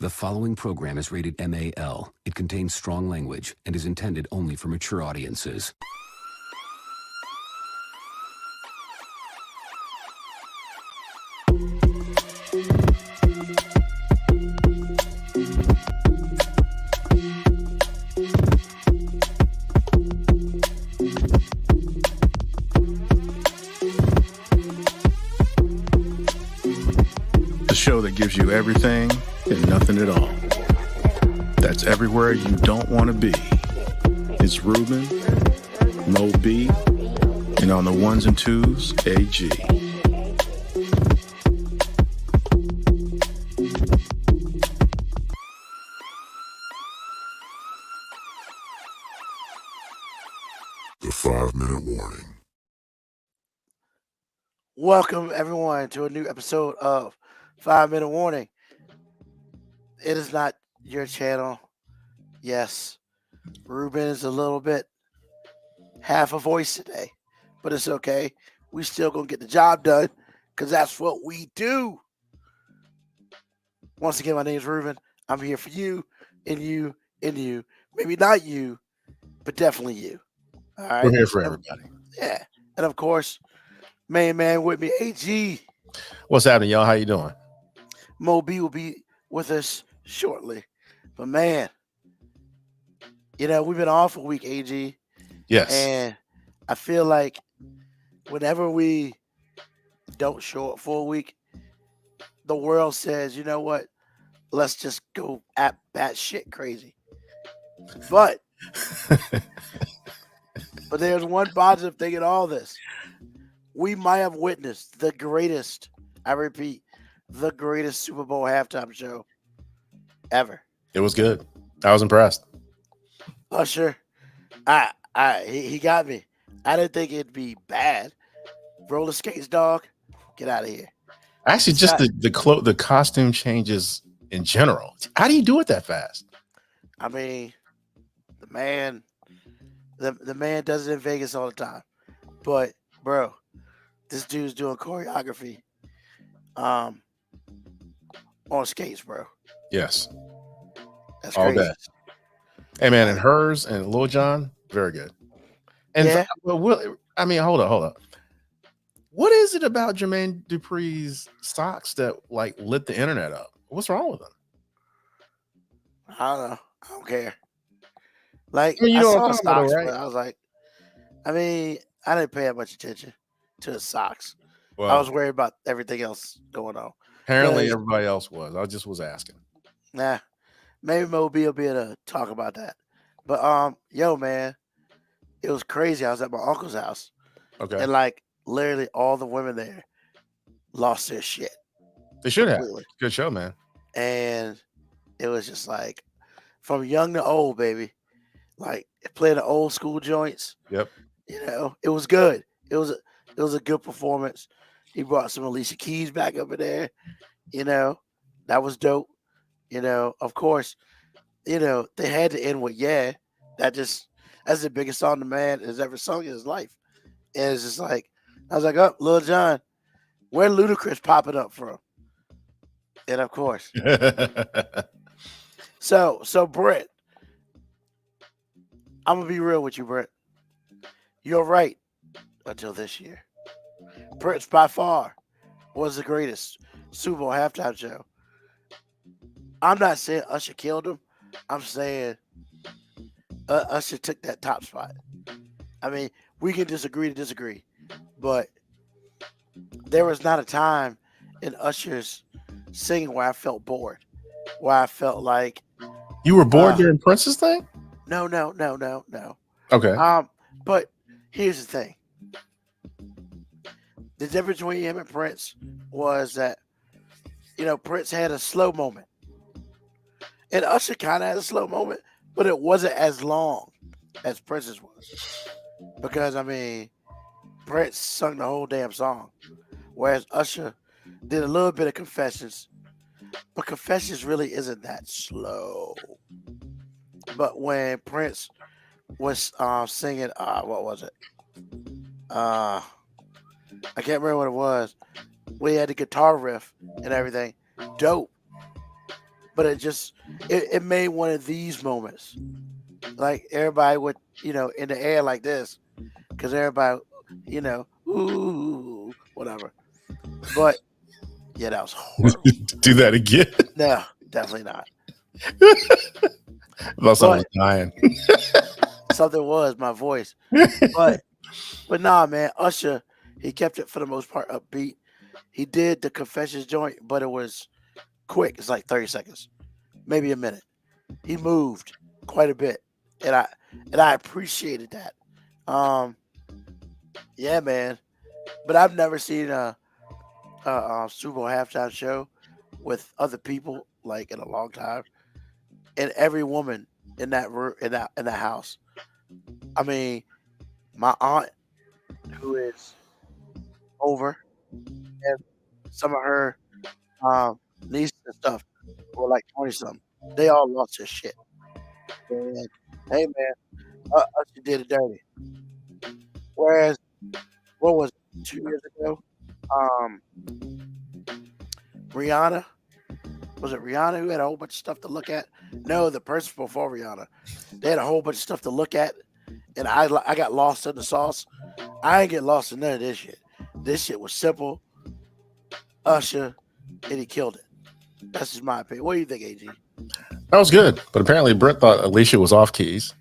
The following program is rated MAL. It contains strong language and is intended only for mature audiences. The show that gives you everything and nothing at all. That's everywhere you don't want to be. It's Ruben, Mo B, and on the ones and twos, AG. The 5-minute warning. Welcome, everyone, to a new episode of 5-Minute Warning. It is not your channel. Yes, Ruben is a little bit half a voice today, but it's okay. We still gonna get the job done because that's what we do. Once again, my name is Ruben. I'm here for you, and you, and you. Maybe not you, but definitely you. All right. We're here for everybody. Yeah, and of course, main man with me, AG. What's happening, y'all? How you doing? Mo B will be with us shortly. But man, we've been off a week, AG. Yes. And I feel like whenever we don't show up for a week, the world says, you know what? Let's just go at bat shit crazy. But there's one positive thing in all this. We might have witnessed the greatest, I repeat, the greatest Super Bowl halftime show ever. It was good. I was impressed. Usher, he got me. I didn't think it'd be bad. Roller skates, dog. Get out of here. Actually, just the costume changes in general. How do you do it that fast? I mean, the man does it in Vegas all the time. But bro, this dude's doing choreography on skates, bro. Yes. That's all crazy. day. Hey man, and hers and Lil Jon, very good. And yeah. Hold up. What is it about Jermaine Dupri's socks that lit the internet up? What's wrong with them? I don't know. I don't care. I know saw what the I'm talking about, socks, right? but I was like, I didn't pay that much attention to the socks. Well, I was worried about everything else going on. Apparently, everybody else was. I just was asking. Nah, maybe Mo B will be able to talk about that. But yo, man, it was crazy. I was at my uncle's house, okay, and literally all the women there lost their shit. They should completely. Have. Good show, man. And it was just from young to old, baby. Playing the old school joints. Yep. It was good. It was a good performance. He brought some Alicia Keys back up in there. That was dope. Of course, they had to end with "Yeah." That's the biggest song the man has ever sung in his life. And it's just I was like, oh, Lil Jon, where Ludacris popping up from? And of course. So Brett, I'm gonna be real with you, Brett. You're right until this year. Prince by far was the greatest Super Bowl halftime show. I'm not saying Usher killed him. I'm saying Usher took that top spot. I mean, we can disagree to disagree, but there was not a time in Usher's singing where I felt bored, where I felt like you were bored during Prince's thing. No. Okay. But here's the thing. The difference between him and Prince was that, Prince had a slow moment. And Usher kind of had a slow moment, but it wasn't as long as Prince's was. Because, Prince sung the whole damn song. Whereas Usher did a little bit of Confessions. But Confessions really isn't that slow. But when Prince was singing, what was it? I can't remember what it was. We had the guitar riff and everything. Dope. but it made one of these moments. Like everybody would, in the air like this, because everybody, ooh, whatever. But yeah, that was horrible. Do that again. No, definitely not. I thought someone was dying. Something was my voice, but nah, man. Usher, he kept it for the most part upbeat. He did the confessions joint, but it was quick. It's like 30 seconds, maybe a minute. He moved quite a bit, and I appreciated that. Yeah, man. But I've never seen a Super Bowl halftime show with other people like in a long time, and every woman in that room in the house. I mean, my aunt, who is over, and some of her nieces and stuff were like 20 something. They all lost their shit. And hey, man, Usher did it dirty. Whereas, what was it, 2 years ago? Rihanna. Was it Rihanna who had a whole bunch of stuff to look at? No, the person before Rihanna. They had a whole bunch of stuff to look at, and I got lost in the sauce. I ain't get lost in none of this shit. This shit was simple. Usher, and he killed it. That's just my opinion. What do you think, AG? That was good, but apparently Brett thought Alicia was off keys.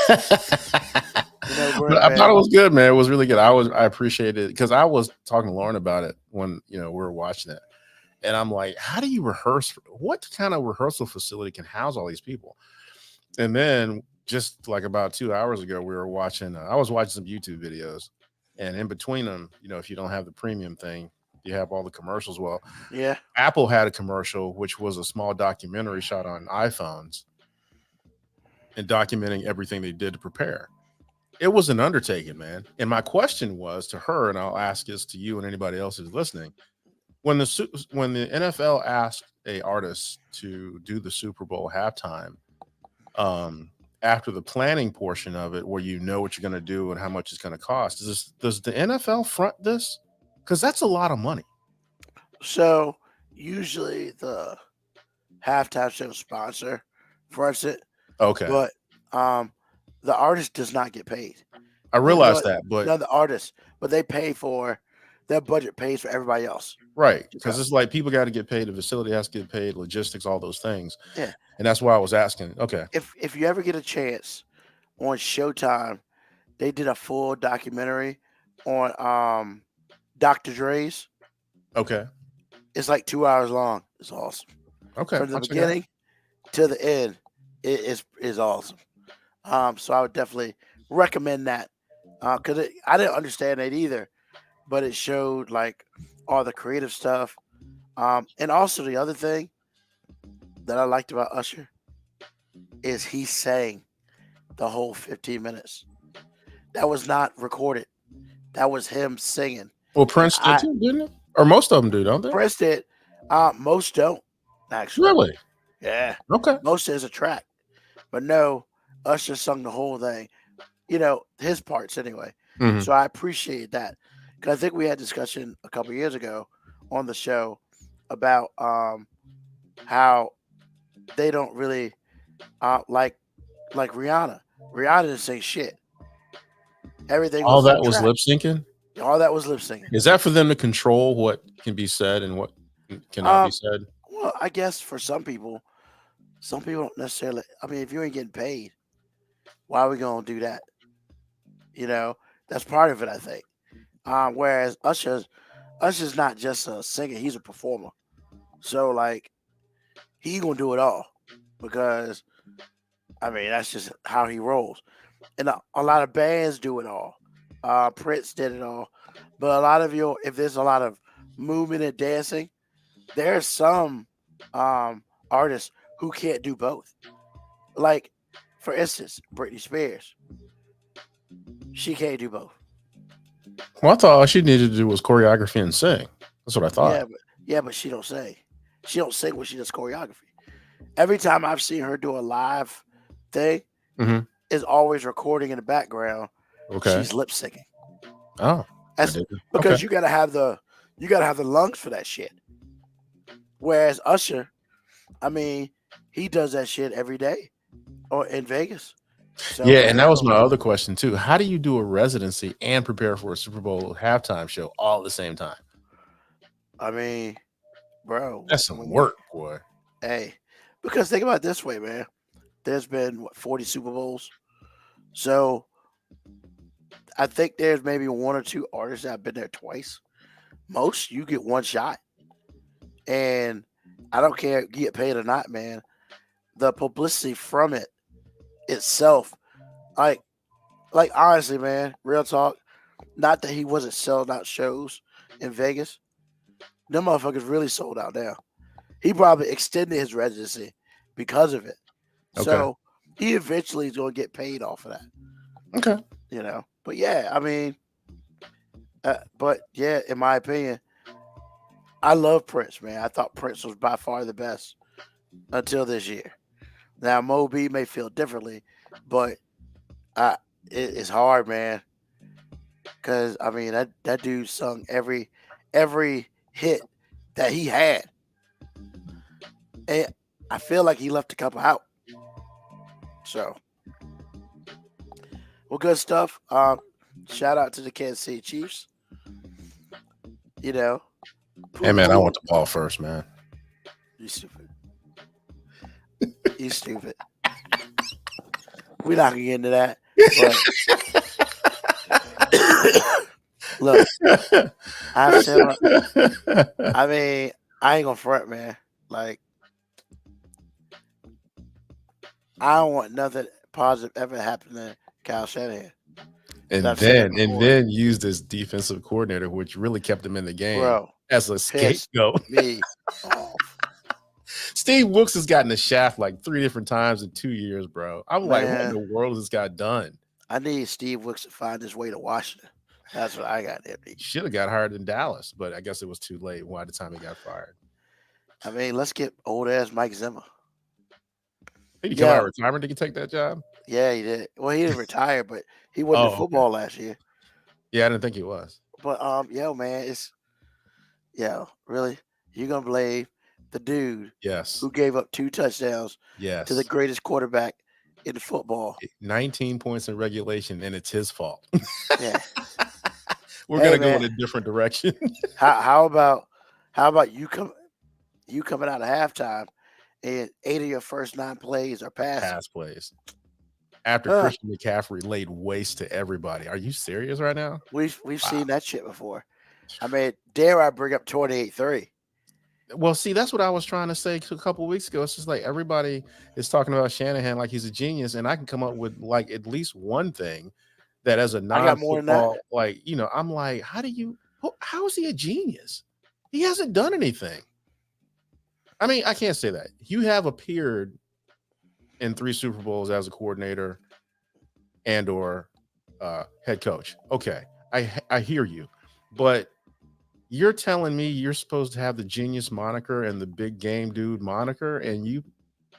But I thought it was good, man. It was really good. I appreciated it because I was talking to Lauren about it when we were watching it, and I'm like, how do you rehearse? What kind of rehearsal facility can house all these people? And then just like about 2 hours ago, we were watching. I was watching some YouTube videos, and in between them, if you don't have the premium thing, you have all the commercials. Well, yeah, Apple had a commercial which was a small documentary shot on iPhones and documenting everything they did to prepare. It was an undertaking, man. And my question was to her, and I'll ask this to you and anybody else who's listening: when the NFL asked a artist to do the Super Bowl halftime, after the planning portion of it, where you know what you're going to do and how much it's going to cost, does the NFL front this? Because that's a lot of money. So usually the halftime show sponsor fronts it. Okay. But the artist does not get paid. I realize that, but not the artist, but they pay for their budget pays for everybody else. Right. Because it's like people got to get paid, the facility has to get paid, logistics, all those things. Yeah. And that's why I was asking. Okay. If you ever get a chance on Showtime, they did a full documentary on Dr. Dre's. Okay. It's like 2 hours long. It's awesome. Okay. From the beginning to the end, it is awesome. So I would definitely recommend that because I didn't understand it either, but it showed like all the creative stuff. And also the other thing that I liked about Usher is he sang the whole 15 minutes. That was not recorded. That was him singing. Well, Prince did too, didn't it? Or most of them do, don't they? Prince did. Most don't, actually. Really? Yeah. Okay. Most is a track. But no, Usher sung the whole thing. His parts anyway. Mhm. So I appreciate that. Because I think we had a discussion a couple years ago on the show about how they don't really like Rihanna. Rihanna didn't say shit. Everything All was that on was track. lip syncing? All that was lip syncing. Is that for them to control what can be said and what cannot be said? Well, I guess for some people don't necessarily. I mean, if you ain't getting paid, why are we gonna do that? That's part of it, I think. Whereas Usher's not just a singer; he's a performer. So like, he gonna do it all because, I mean, that's just how he rolls. And a lot of bands do it all. Prince did it all, but a lot of if there's a lot of movement and dancing, there's some artists who can't do both. Like, for instance, Britney Spears. She can't do both. Well, I thought all she needed to do was choreography and sing. That's what I thought. But she don't sing. She don't sing when she does choreography. Every time I've seen her do a live thing, is always recording in the background. Okay. She's lip syncing. Oh. That's because you gotta have the lungs for that shit. Whereas Usher, I mean, he does that shit every day or in Vegas. So Yeah, and that was my other question too. How do you do a residency and prepare for a Super Bowl halftime show all at the same time? I mean, bro, That's some work, boy. Hey, because think about it this way, man. There's been 40 Super Bowls, so I think there's maybe one or two artists that have been there twice. Most you get one shot, and I don't care if you get paid or not, man. The publicity from it itself, like honestly, man, real talk. Not that he wasn't selling out shows in Vegas. Them motherfuckers really sold out now. He probably extended his residency because of it. Okay. So he eventually is going to get paid off of that. Okay. You know, but yeah, I mean, but yeah, in my opinion, I love Prince, man. I thought Prince was by far the best until this year. Now Moby may feel differently, but it's hard, man. Because I mean, that dude sung every hit that he had, and I feel like he left a couple out. So, well, good stuff. Shout out to the Kansas City Chiefs. You know, hey man, I want the ball first, man. You stupid. You stupid. We're not gonna get into that. But look, I mean, I ain't gonna front, man. Like, I don't want nothing positive ever happen to Kyle Shanahan. And then use this defensive coordinator, which really kept him in the game, bro, as a scapegoat. Me off. Steve Wilkes has gotten the shaft like 3 different times in 2 years, bro. I'm like, what in the world has this guy done? I need Steve Wilkes to find his way to Washington. That's what I got there. Should have got hired in Dallas, but I guess it was too late by the time he got fired. I mean, let's get old ass Mike Zimmer. Did he come out of retirement? Did he take that job? Yeah, he did. Well, he didn't retire, but he wasn't in football last year. Yeah, I didn't think he was. But man, really, you're gonna blame the dude who gave up 2 touchdowns to the greatest quarterback in football. 19 points in regulation, and it's his fault. Yeah. We're gonna go in a different direction. How about you coming out of halftime and 8 of your first 9 plays are pass plays. After Christian McCaffrey laid waste to everybody. Are you serious right now? We've seen that shit before. I mean, dare I bring up 28-3? Well, see, that's what I was trying to say a couple of weeks ago. It's just like everybody is talking about Shanahan like he's a genius, and I can come up with like at least one thing that as a non-football, like, you know, I'm like, how is he a genius? He hasn't done anything. I mean, I can't say that. You have appeared in 3 Super Bowls as a coordinator and or head coach. Okay, I hear you, but you're telling me you're supposed to have the genius moniker and the big game dude moniker, and you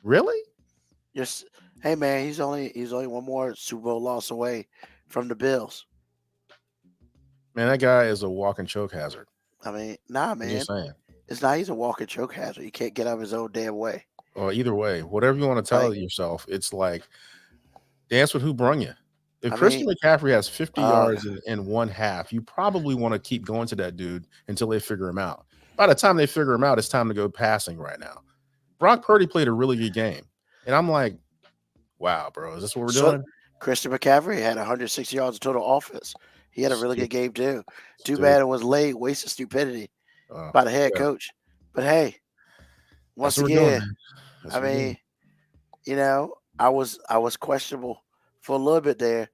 really? Yes. Hey man, he's only one more Super Bowl loss away from the Bills. Man, that guy is a walking choke hazard. I mean, nah, man. You're saying it's not. He's a walking choke hazard. He can't get out of his own damn way. Well, either way, whatever you want to tell yourself, it's like dance with who brung you. If Christian McCaffrey has 50 yards in one half, you probably want to keep going to that dude until they figure him out. By the time they figure him out, it's time to go passing right now. Brock Purdy played a really good game. And I'm like, wow, bro, is this what we're doing? Christian McCaffrey had 160 yards of total offense. He had a really good game, too. Too bad it was late, wasted stupidity by the head coach. But hey, once again, I mean, you know, I was questionable for a little bit there.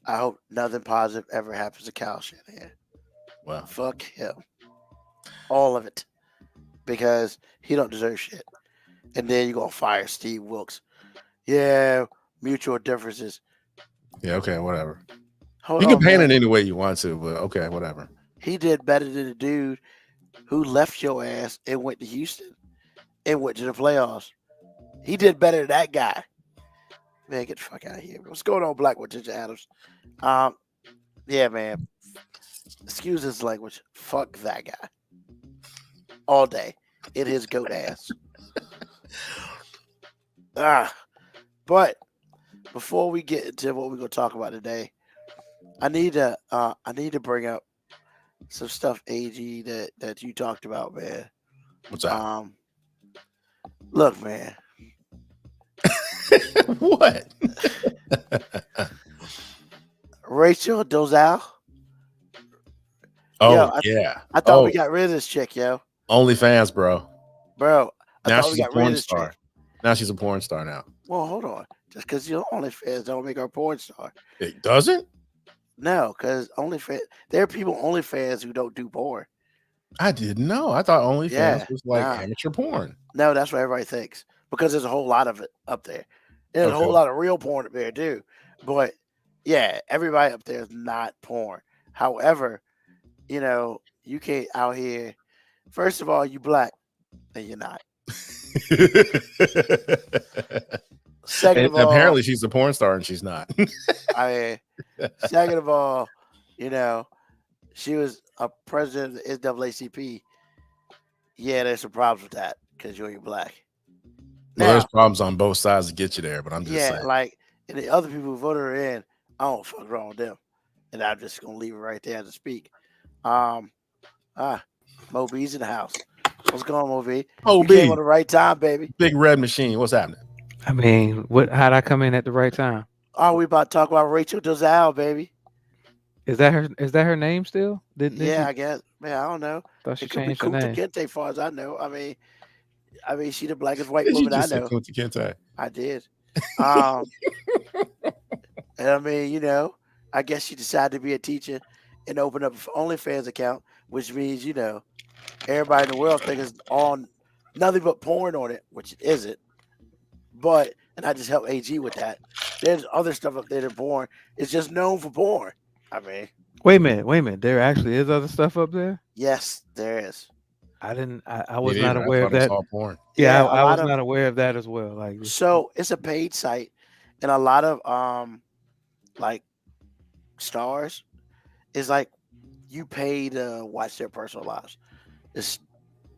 I hope nothing positive ever happens to Kyle Shanahan. Wow. Fuck him. All of it. Because he don't deserve shit. And then you're going to fire Steve Wilkes. Yeah, mutual differences. Yeah, okay, whatever. You can paint it any way you want to, but okay, whatever. He did better than the dude who left your ass and went to Houston and went to the playoffs. He did better than that guy. Man, get the fuck out of here. What's going on, Blackwood Ginger Adams? Yeah, man. Excuse his language. Fuck that guy. All day. In his goat ass. But before we get into what we're gonna talk about today, I need to bring up some stuff, AG, that you talked about, man. What's that? Look, man. What? Rachel Dolezal. Oh, Yo, yeah. I thought we got rid of this chick, yo. OnlyFans, bro. Bro, I Now thought we she's a got rid of porn this star. chick. Now she's a porn star now. Well, hold on. Just because you're OnlyFans don't make her a porn star. It doesn't? No, because OnlyFans, there are people OnlyFans who don't do porn. I didn't know. I thought OnlyFans Yeah, was like nah. amateur porn. No, that's what everybody thinks because there's a whole lot of it up there. There's a whole Okay. lot of real porn up there too. But yeah, everybody up there is not porn. However, you know, you can't out here. First of all, you black, and you're not. Second of all, Apparently she's a porn star and she's not. I mean, second of all, you know, she was a president of the NAACP. Yeah, there's some problems with that because you're black. Well, there's problems on both sides to get you there, but I'm just yeah, saying. like, and the other people who voted her in, I don't fuck wrong with them, and I'm just gonna leave it right there to speak. Mo B's in the house. What's going on, Mo B? Oh, You came on the right time, baby. Big red machine. What's happening? I mean, how'd I come in at the right time? Oh, we about to talk about Rachel Dolezal, baby. Is that her name still? Yeah, I guess. Man, I don't know. Thought she It could be changed her Kunta name. Kinte, far as I know. I mean, she the blackest white Did you woman I just say know. Kunta Kinte? I did. And I mean, you know, I guess she decided to be a teacher and open up an OnlyFans account, which means, you know, everybody in the world thinks it's on nothing but porn on it, which it isn't. But, and I just help AG with that. There's other stuff up there that porn. It's just known for porn. I mean, Wait a minute. There actually is other stuff up there. yes, there is. I didn't. I Me was not neither. aware I of thought it was that. all porn. Yeah, a I lot was not aware of that as well. Like, So it's a paid site, and a lot of like stars is like you pay to watch their personal lives. It's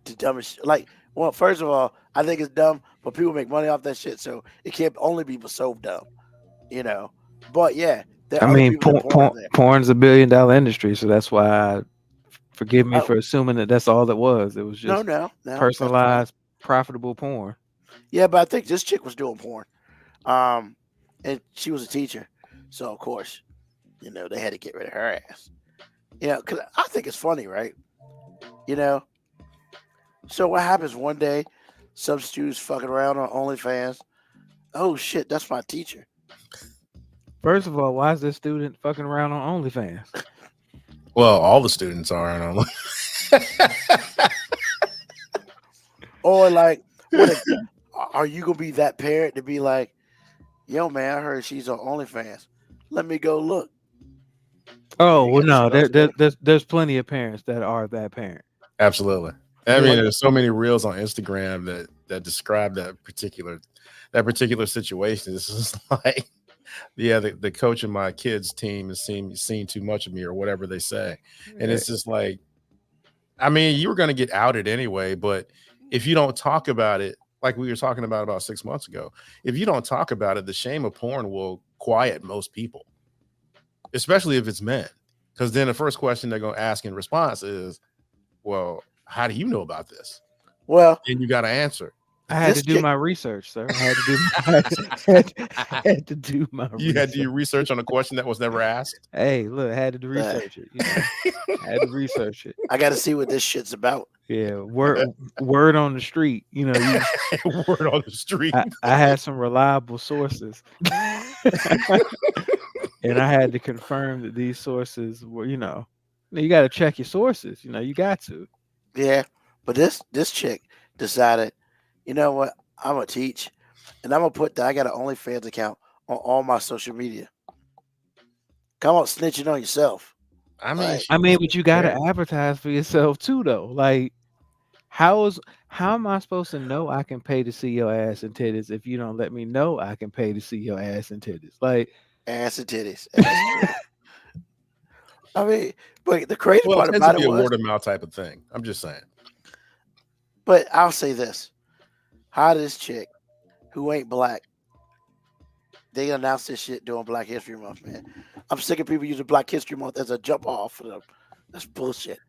the dumbest. Like, well, first of all, I think it's dumb, but people make money off that shit, so it can't only be so dumb, you know. But yeah, there are I other mean, people that porn on there. porn's $1 billion industry, so that's why. Forgive me Oh. for assuming that that's all it was. It was just No, that's fine. personalized, profitable porn. Yeah, but I think this chick was doing porn, and she was a teacher, so of course, you know, they had to get rid of her ass. You know, because I think it's funny, right? You know, so what happens one day? Some students fucking around on OnlyFans. Oh shit, that's my teacher. First of all, why is this student fucking around on OnlyFans? Well, all the students are on Or like, what if, are you gonna be that parent to be like, yo man, I heard she's on OnlyFans. Let me go look. Oh You well, gotta no, shut up there's plenty of parents that are that parent. Absolutely. I mean, there's so many reels on Instagram that describe that particular situation. This is like, yeah, the coach of my kids' team has seen too much of me, or whatever they say, and it's just like, I mean, you were going to get outed anyway, but if you don't talk about it, like we were talking about 6 months ago, if you don't talk about it, the shame of porn will quiet most people, especially if it's men, because then the first question they're going to ask in response is, well, how do you know about this? Well, And you got to answer. I had This to do chick- my research, sir. I had to do my You had research. to do research on a question that was never asked. Hey, look, I had to research it. You know? I had to research it. I got to see what this shit's about. Yeah, word on the street. You know, Word on the street. I had some reliable sources, and I had to confirm that these sources were, you know, you got to check your sources. You know, you got to. Yeah, but this chick decided, you know what? I'm gonna teach, and I'm gonna put that I got an OnlyFans account on all my social media. Come on, snitching on yourself. I mean, Right. I mean, but you got to Yeah. advertise for yourself too, though. Like, how am I supposed to know I can pay to see your ass and titties if you don't let me know I can pay to see your ass and titties? Like, Ass and titties. Ass and titties. I mean, but the crazy well, it part tends to about be it a was, word of mouth type of thing. I'm just saying. but I'll say this: how this chick, who ain't black. They announced this shit during Black History Month, man. I'm sick of people using Black History Month as a jump off for them. That's bullshit.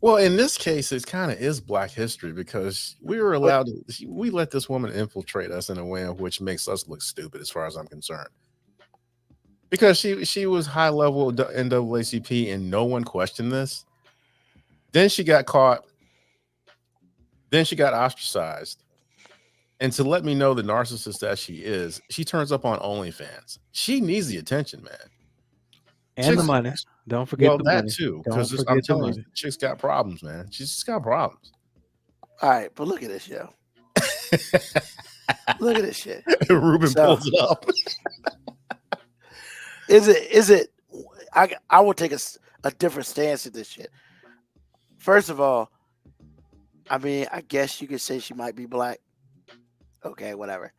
Well, in this case, it kind of is Black history because we were allowed to. We let this woman infiltrate us in a way in which makes us look stupid, as far as I'm concerned. Because she was high level NAACP and no one questioned this. Then she got caught. Then she got ostracized. And to let me know the narcissist that she is, she turns up on OnlyFans. She needs the attention, man. And the money. Don't forget the that money. too. Don't Because I'm forget the telling you, money. chick's got problems, man. She's just got problems. All right, but look at this, yo. Look at this shit. Ruben So- pulls it up. Is it? I will take a different stance at this shit. First of all, I mean, I guess you could say she might be black. Okay, whatever.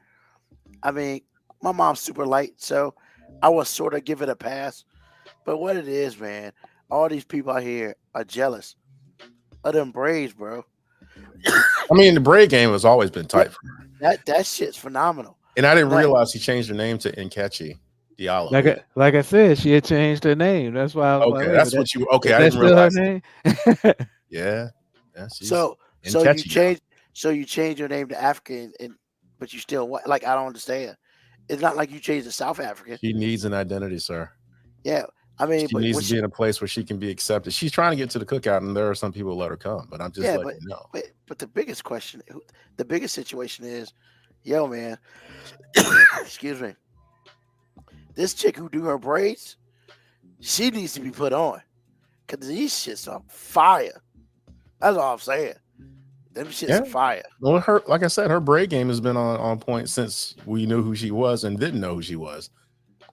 I mean, my mom's super light, so I will sort of give it a pass. But what it is, man, all these people out here are jealous of them braids, bro. I mean, the braid game has always been tight for her. That shit's phenomenal. And I didn't Like- realize he changed her name to Nkechi Diallo. Like I said, she had changed her name. That's why I was like, Okay, wait, that's but what you. Okay, I that's didn't still her realize. name. Yeah, yeah. She's So you Nkechi. change your name to African, but you still what? Like I don't understand. It's not like you changed to South African. She needs an identity, sir. Yeah, I mean, She but needs what to be in a place where she can be accepted. She's trying to get to the cookout, and there are some people who let her come. But I'm just Yeah, letting you know. but the biggest question, the biggest situation is, yo, man, excuse me, this chick who do her braids, she needs to be put on, cause these shits are fire. That's all I'm saying. Them shits Yeah. are fire. Well, her, like I said, her braid game has been on point since we knew who she was and didn't know who she was.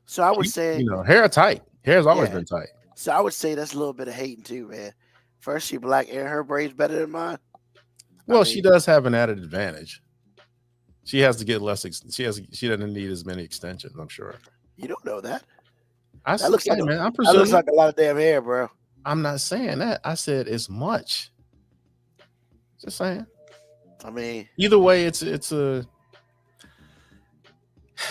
So I would say, You know, hair tight. Hair's always Yeah. been tight. so I would say that's a little bit of hating too, man. First, she black and her braids better than mine. Well, mean- she does have an added advantage. She has to get less. She doesn't need as many extensions. I'm sure. You don't know that. I That looks said, like a- man. I'm That looks presuming. like a lot of damn hair, bro. I'm not saying that. I said it's much. Just saying. I mean, Either way, it's a.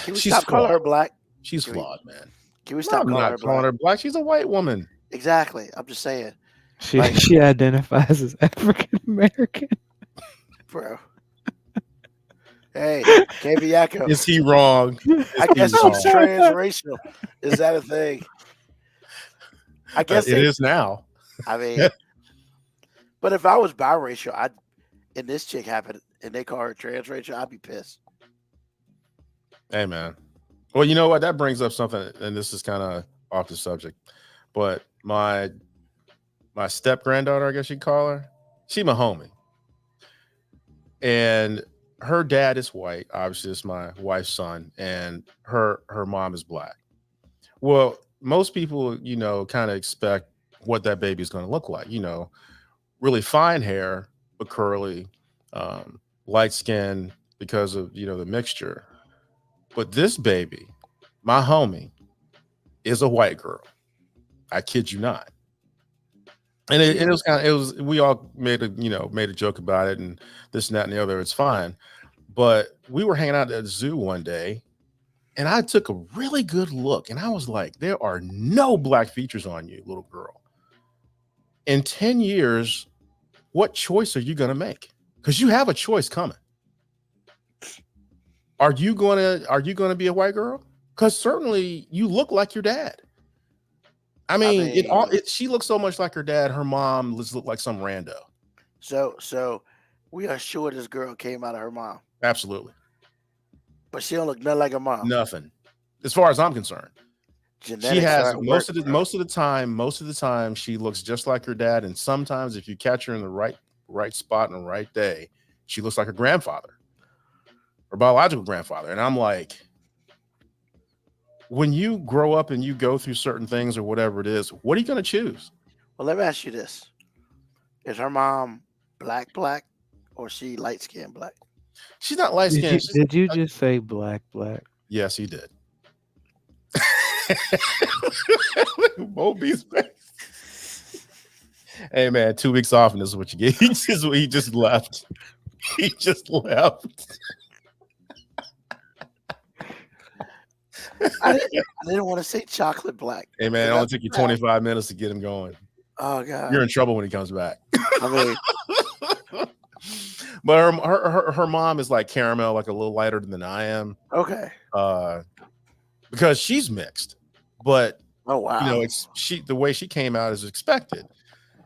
can we She's stop calling her flawed. black? She's Can we- flawed, man. Can we No, stop I'm calling not her calling black? her black. She's a white woman. Exactly. I'm just saying, She Like- she identifies as African American. bro. Hey, KB Yako. Is he wrong? I guess she's transracial. Is that a thing? I guess It is now. I mean, but if I was biracial, and this chick happened and they call her transracial, I'd be pissed. Hey, man. Well, you know what? That brings up something, and this is kind of off the subject, but my step granddaughter, I guess you'd call her, she my homie, and her dad is white. Obviously, it's my wife's son, and her mom is black. Well, most people, you know, kind of expect what that baby is going to look like. You know, really fine hair, but curly, light skin because of, you know, the mixture. But this baby, my homie, is a white girl. I kid you not. And it was kind of, we all made a joke about it and this and that and the other. It's fine. But we were hanging out at the zoo one day and I took a really good look and I was like, there are no black features on you, little girl. In 10 years, what choice are you going to make? Because you have a choice coming. Are you gonna be a white girl? Because certainly you look like your dad. I mean, she looks so much like her dad. Her mom looked like some rando. So we are sure this girl came out of her mom, Absolutely but she don't look nothing like her mom. nothing, as far as I'm concerned. Genetics She has are at most work, of the time she looks just like her dad, and sometimes if you catch her in the right spot and the right day, she looks like her grandfather. Her biological grandfather. And I'm like, when you grow up and you go through certain things or whatever it is, what are you going to choose? Well, let me ask you this: is her mom black, or she light skinned black? She's not light skinned. Did you just say black? Yes, he did. Moby's face. Hey man, 2 weeks off, and this is what you get. He just left. He just left. I didn't want to say chocolate black. Hey man, it But only that's took you black. 25 minutes to get him going. Oh God. You're in trouble when he comes back. I mean, But her mom is like caramel, like a little lighter than I am. okay. Because she's mixed, but Oh wow. you know, it's the way she came out is expected.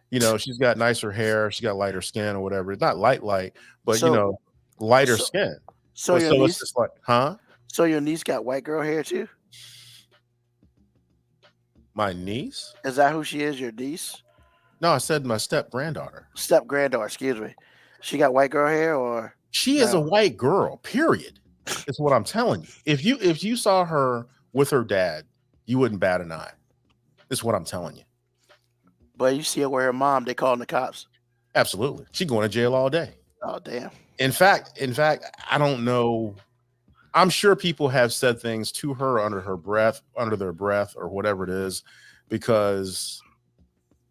You know, she's got nicer hair, she got lighter skin or whatever. It's not light, but So- you know, lighter so- skin. so But your so it's niece, just like, huh? so your niece got white girl hair too? My niece? Is that who she is? Your niece, No, I said my step granddaughter. step granddaughter? Excuse me. She got white girl hair, or She is a No. white girl, period. Is what I'm telling you. If you saw her with her dad, you wouldn't bat an eye. Is what I'm telling you. but you see her with her mom? They calling the cops. Absolutely. She going to jail all day. Oh damn. In fact, I don't know. I'm sure people have said things to her under their breath, or whatever it is, because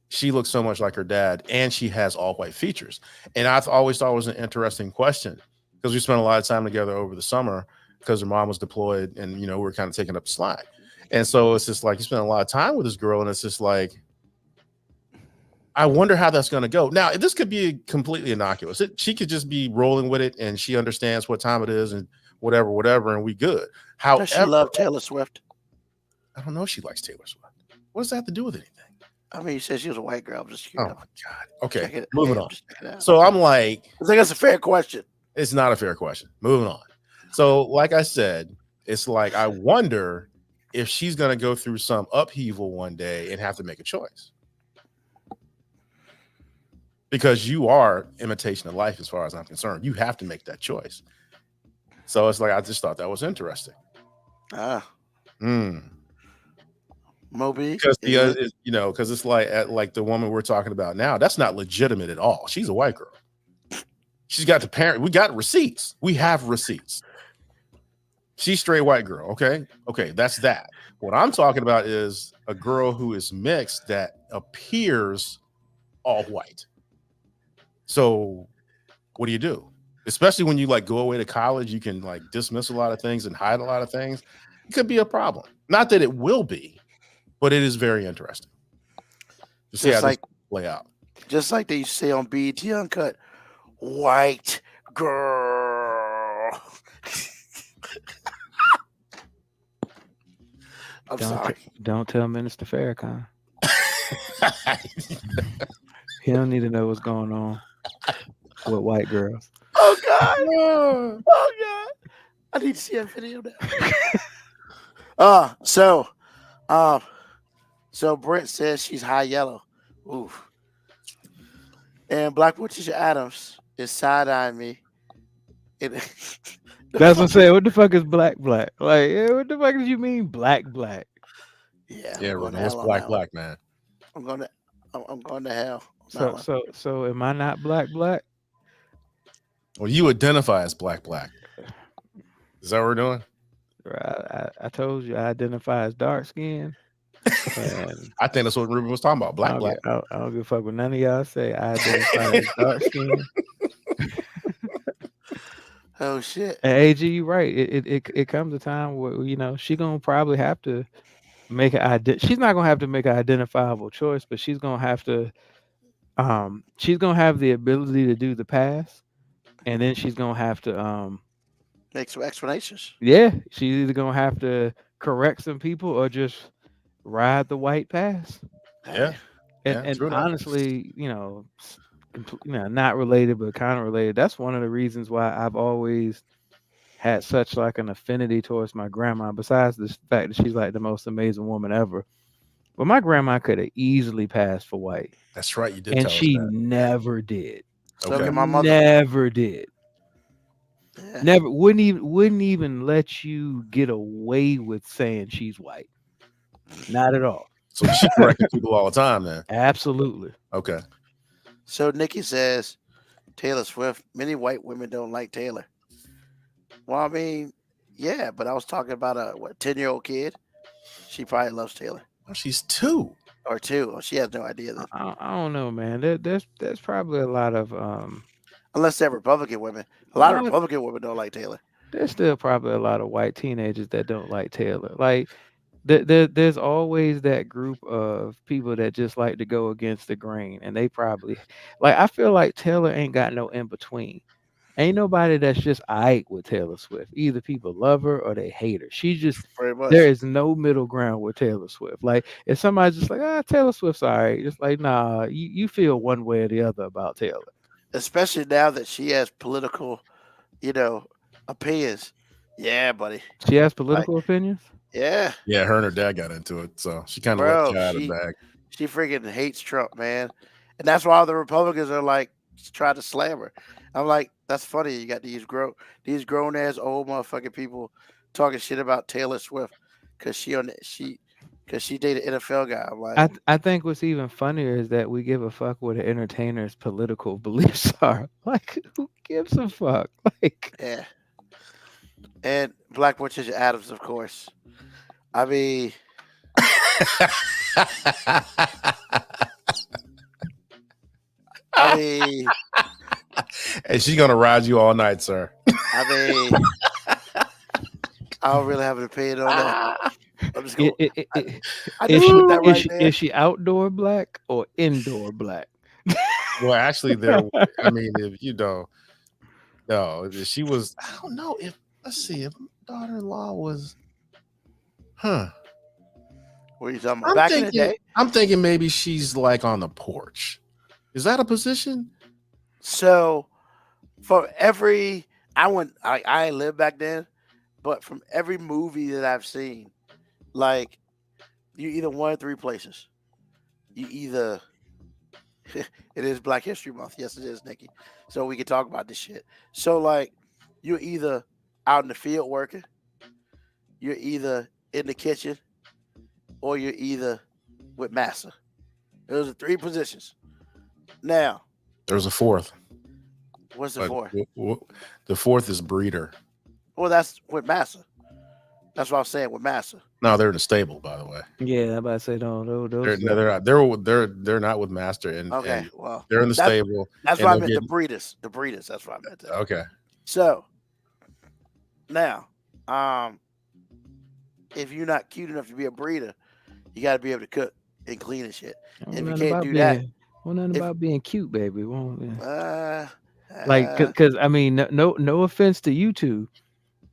she looks so much like her dad, and she has all white features. And I've always thought it was an interesting question, because we spent a lot of time together over the summer because her mom was deployed, and you know, we were kind of taking up the slack. And so it's just like you spend a lot of time with this girl, and it's just like, I wonder how that's going to go. Now, this could be completely innocuous. She could just be rolling with it, and she understands what time it is, and whatever, and we good. Does she However, love Taylor Swift? I don't know if she likes Taylor Swift. What does that have to do with anything? I mean, you said she was a white girl. I'm just Oh curious. my God. Check Okay, it- moving yeah, on. just check it out. So I'm like, I think that's a fair question. it's not a fair question. Moving on. So, like I said, it's like I wonder if she's going to go through some upheaval one day and have to make a choice. Because you are imitation of life, as far as I'm concerned. You have to make that choice. So it's like, I just thought that was interesting. Moby. Because because it's like the woman we're talking about now, that's not legitimate at all. She's a white girl. She's got the parent. We got receipts. We have receipts. She's straight white girl. Okay, that's that. What I'm talking about is a girl who is mixed that appears all white. So what do? Especially when you like go away to college, you can like dismiss a lot of things and hide a lot of things. It could be a problem. Not that it will be, but it is very interesting to see how Just this play out. Just like they used to say on BET Uncut, white girl. I'm sorry. Don't tell Minister Farrakhan. He don't need to know what's going on with white girls. Oh God. Oh God. I need to see a video now. So Brent says she's high yellow. Oof. And Black Patricia Adams is side-eyeing me. That's what I'm saying. What the fuck is black? Like, what the fuck did you mean black? Yeah. Yeah, I'm going Ruben, to what's hell on that one. black, man? I'm going to hell. on that one. So am I not black? Well, you identify as black. Is that what we're doing? I told you I identify as dark skin. And I think that's what Ruben was talking about. I Black. don't give a fuck what none of y'all say. I identify as dark skin. Oh shit. And AG, you right. It comes a time where she gonna probably have to make she's not gonna have to make an identifiable choice, but she's gonna have to she's gonna have the ability to do the pass, and then she's gonna have to Make some explanations. she's either gonna have to correct some people or just ride the white pass. Yeah. And true enough. honestly, not related but kind of related. That's one of the reasons why I've always had such like an affinity towards my grandma. Besides the fact that she's like the most amazing woman ever, but my grandma could have easily passed for white, That's right. You did and tell she us that. never did. So Okay. can my mother. Never did. Yeah. Never wouldn't even let you get away with saying she's white. Not at all. So she corrected people all the time, man. Absolutely. Okay. So Nikki says Taylor Swift. Many white women don't like Taylor. Well, I mean, yeah, but I was talking about a 10-year-old kid. She probably loves Taylor. Well, she's 2. Or 2. Or she has no idea then. I don't know, man. There's probably a lot of Unless they're Republican women. A lot of No. Republican women don't like Taylor. there's still probably a lot of white teenagers that don't like Taylor. Like there's always that group of people that just like to go against the grain, and they probably like. I feel like Taylor ain't got no in between. Ain't nobody that's just aight with Taylor Swift. Either people love her or they hate her. She just Pretty much. there is no middle ground with Taylor Swift. Like if somebody's just like, Taylor Swift's alright, just like nah, you feel one way or the other about Taylor. Especially now that she has political, opinions. Yeah, buddy. She has political opinions. Yeah, Yeah, her and her dad got into it, so she kind of bro. let Chad a bag. She freaking hates Trump, man, and that's why all the Republicans are like trying to slam her. I'm like, that's funny. You got these grown ass old motherfucking people talking shit about Taylor Swift because she dated an NFL guy. I'm like, I think what's even funnier is that we give a fuck what an entertainer's political beliefs are. Like, who gives a fuck? Like, yeah. And Black Patricia Adams, of course. I mean, And she's gonna ride you all night, sir. I don't really have an opinion on that. I'm just going. is she outdoor black or indoor black? Well, actually, I mean, if you don't, no, if she was. I don't know if. Let's see if daughter-in-law was. Huh. What are you talking about? In the day? I'm thinking maybe she's like on the porch. Is that a position? So, for every I lived back then, but from every movie that I've seen, like you either one of three places. You either it is Black History Month. Yes, it is, Nikki. So we can talk about this shit. So like you're either out in the field working, you're either in the kitchen, or you're either with massa. Those are three positions. Now, there's a fourth. What's the fourth? The fourth is breeder. Well, that's with massa. That's what I'm saying with massa. No, they're in the stable, by the way. Yeah, I'm about to say no. They're not. They're not with master. And well, they're in the stable. That's what I meant. The breeders. The breeders. That's what I meant. Okay. So now, if you're not cute enough to be a breeder, you got to be able to cook and clean and shit. If you can't do that, nothing about being cute, baby. Like, because I mean, no offense to you two,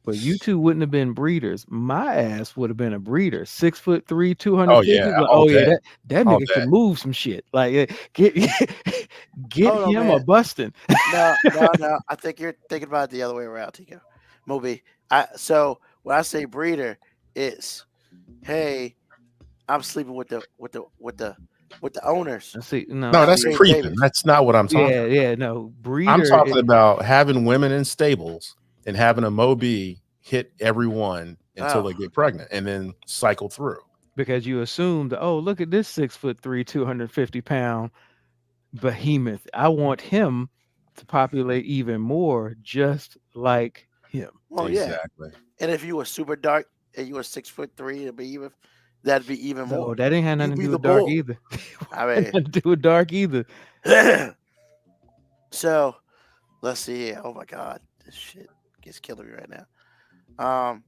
but you two wouldn't have been breeders. My ass would have been a breeder. 6'3", 250. That nigga can move some shit. Like get him a busting. No. I think you're thinking about it the other way around, Tico. Moby. So when I say breeder, it's hey, I'm sleeping with the owners. See, no, that's creeping. That's not what I'm talking about. Yeah, no. Breeder, I'm talking about having women in stables and having a Moby hit everyone until they get pregnant and then cycle through. Because you assume that, look at this 6'3", 250-pound behemoth. I want him to populate even more just like him. Well, exactly. Yeah. And if you were super dark and you were 6'3", that'd be even more. No, that ain't had nothing to do with dark either. I mean, nothing to do with dark either. So, let's see here. Oh my God, this shit gets killing me right now.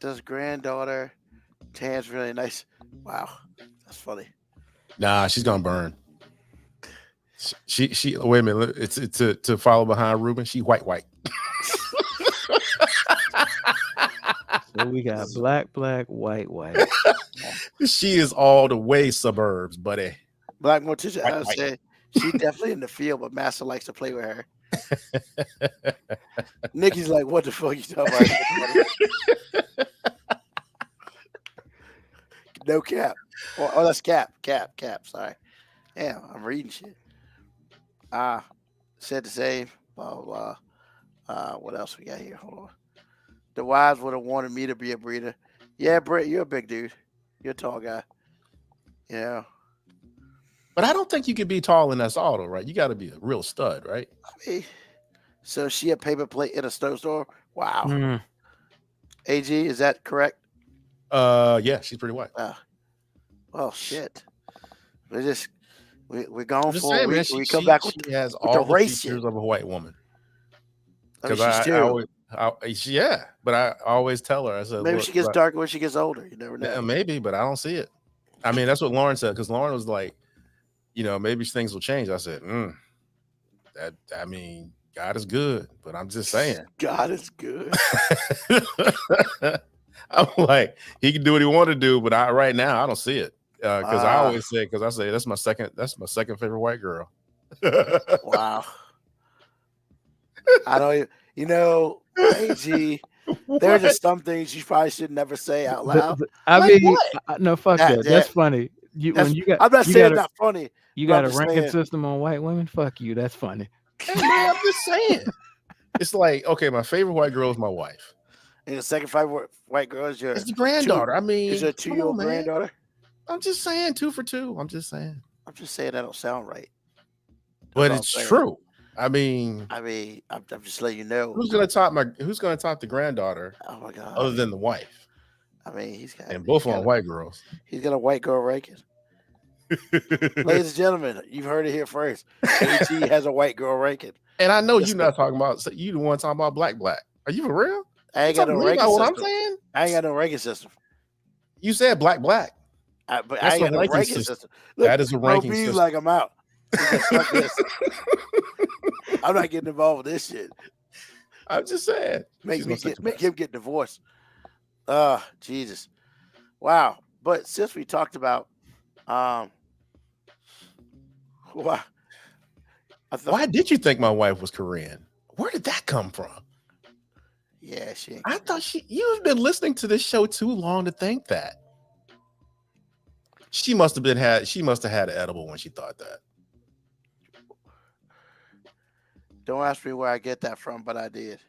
Does granddaughter Tan's really nice? Wow, that's funny. Nah, she's gonna burn. She wait a minute. It's to follow behind Ruben. She white. So we got black, white. She is all the way suburbs, buddy. Black Morticia, I would say she's definitely in the field, but Master likes to play with her. Nikki's like, what the fuck you talking about? No cap. Oh, that's cap. Sorry. Damn, I'm reading shit. Said the same. Blah, blah, blah. What else we got here? Hold on. The wives would have wanted me to be a breeder. Yeah, Brett, you're a big dude. You're a tall guy. Yeah. But I don't think you can be tall in that auto, right? You got to be a real stud, right? I mean, so she a paper plate in a snowstorm? Wow. AG, is that correct? Yeah, she's pretty white. Oh shit. We're going for saying, we come back with she has with all the race features of a white woman. I mean, because she's I two. always, yeah, but I always tell her, I said, Maybe look, she gets like, darker when she gets older. You never know. yeah, maybe, but I don't see it. I mean, that's what Lauren said, because Lauren was like, maybe things will change. I said, I mean, God is good, but I'm just saying. God is good. I'm like, he can do what he want to do, but right now I don't see it. Because I always say, that's my second favorite white girl. Wow. I don't even, AG, there are just some things you probably should never say out loud. I Like mean, what? no, fuck that. That's funny. I'm not saying it's not funny. You but got I'm a just ranking saying. system on white women. Fuck you. That's funny. Hey, man, I'm just saying. It's like, okay, my favorite white girl is my wife. And the second favorite white girl is It's the granddaughter. I mean, is your come 2-year-old on, man. granddaughter? I'm just saying 2 for 2. I'm just saying. I'm just saying that don't sound right. But all it's I'm saying. true. I mean, I'm just letting you know. who's gonna top the granddaughter Oh my God. other than the wife? I mean, he's got And both on white girls. He's got a white girl ranking. Ladies and gentlemen, you've heard it here first. AG has a white girl ranking. And I know you're not talking about, you the one talking about black. Are you for real? I ain't got no ranking what system. I'm saying? I ain't got no ranking system. You said black. But That's I ain't got a no ranking ranking system. system. Look, That is a ranking B's system. like, I'm out. Fuck this. I'm not getting involved with this shit. I'm just saying. Make him get divorced. Jesus. Wow. But since we talked about why did you think my wife was Korean? Where did that come from? Yeah, she ain't. I thought you've been listening to this show too long to think that. She must have had an edible when she thought that. Don't ask me where I get that from, but I did.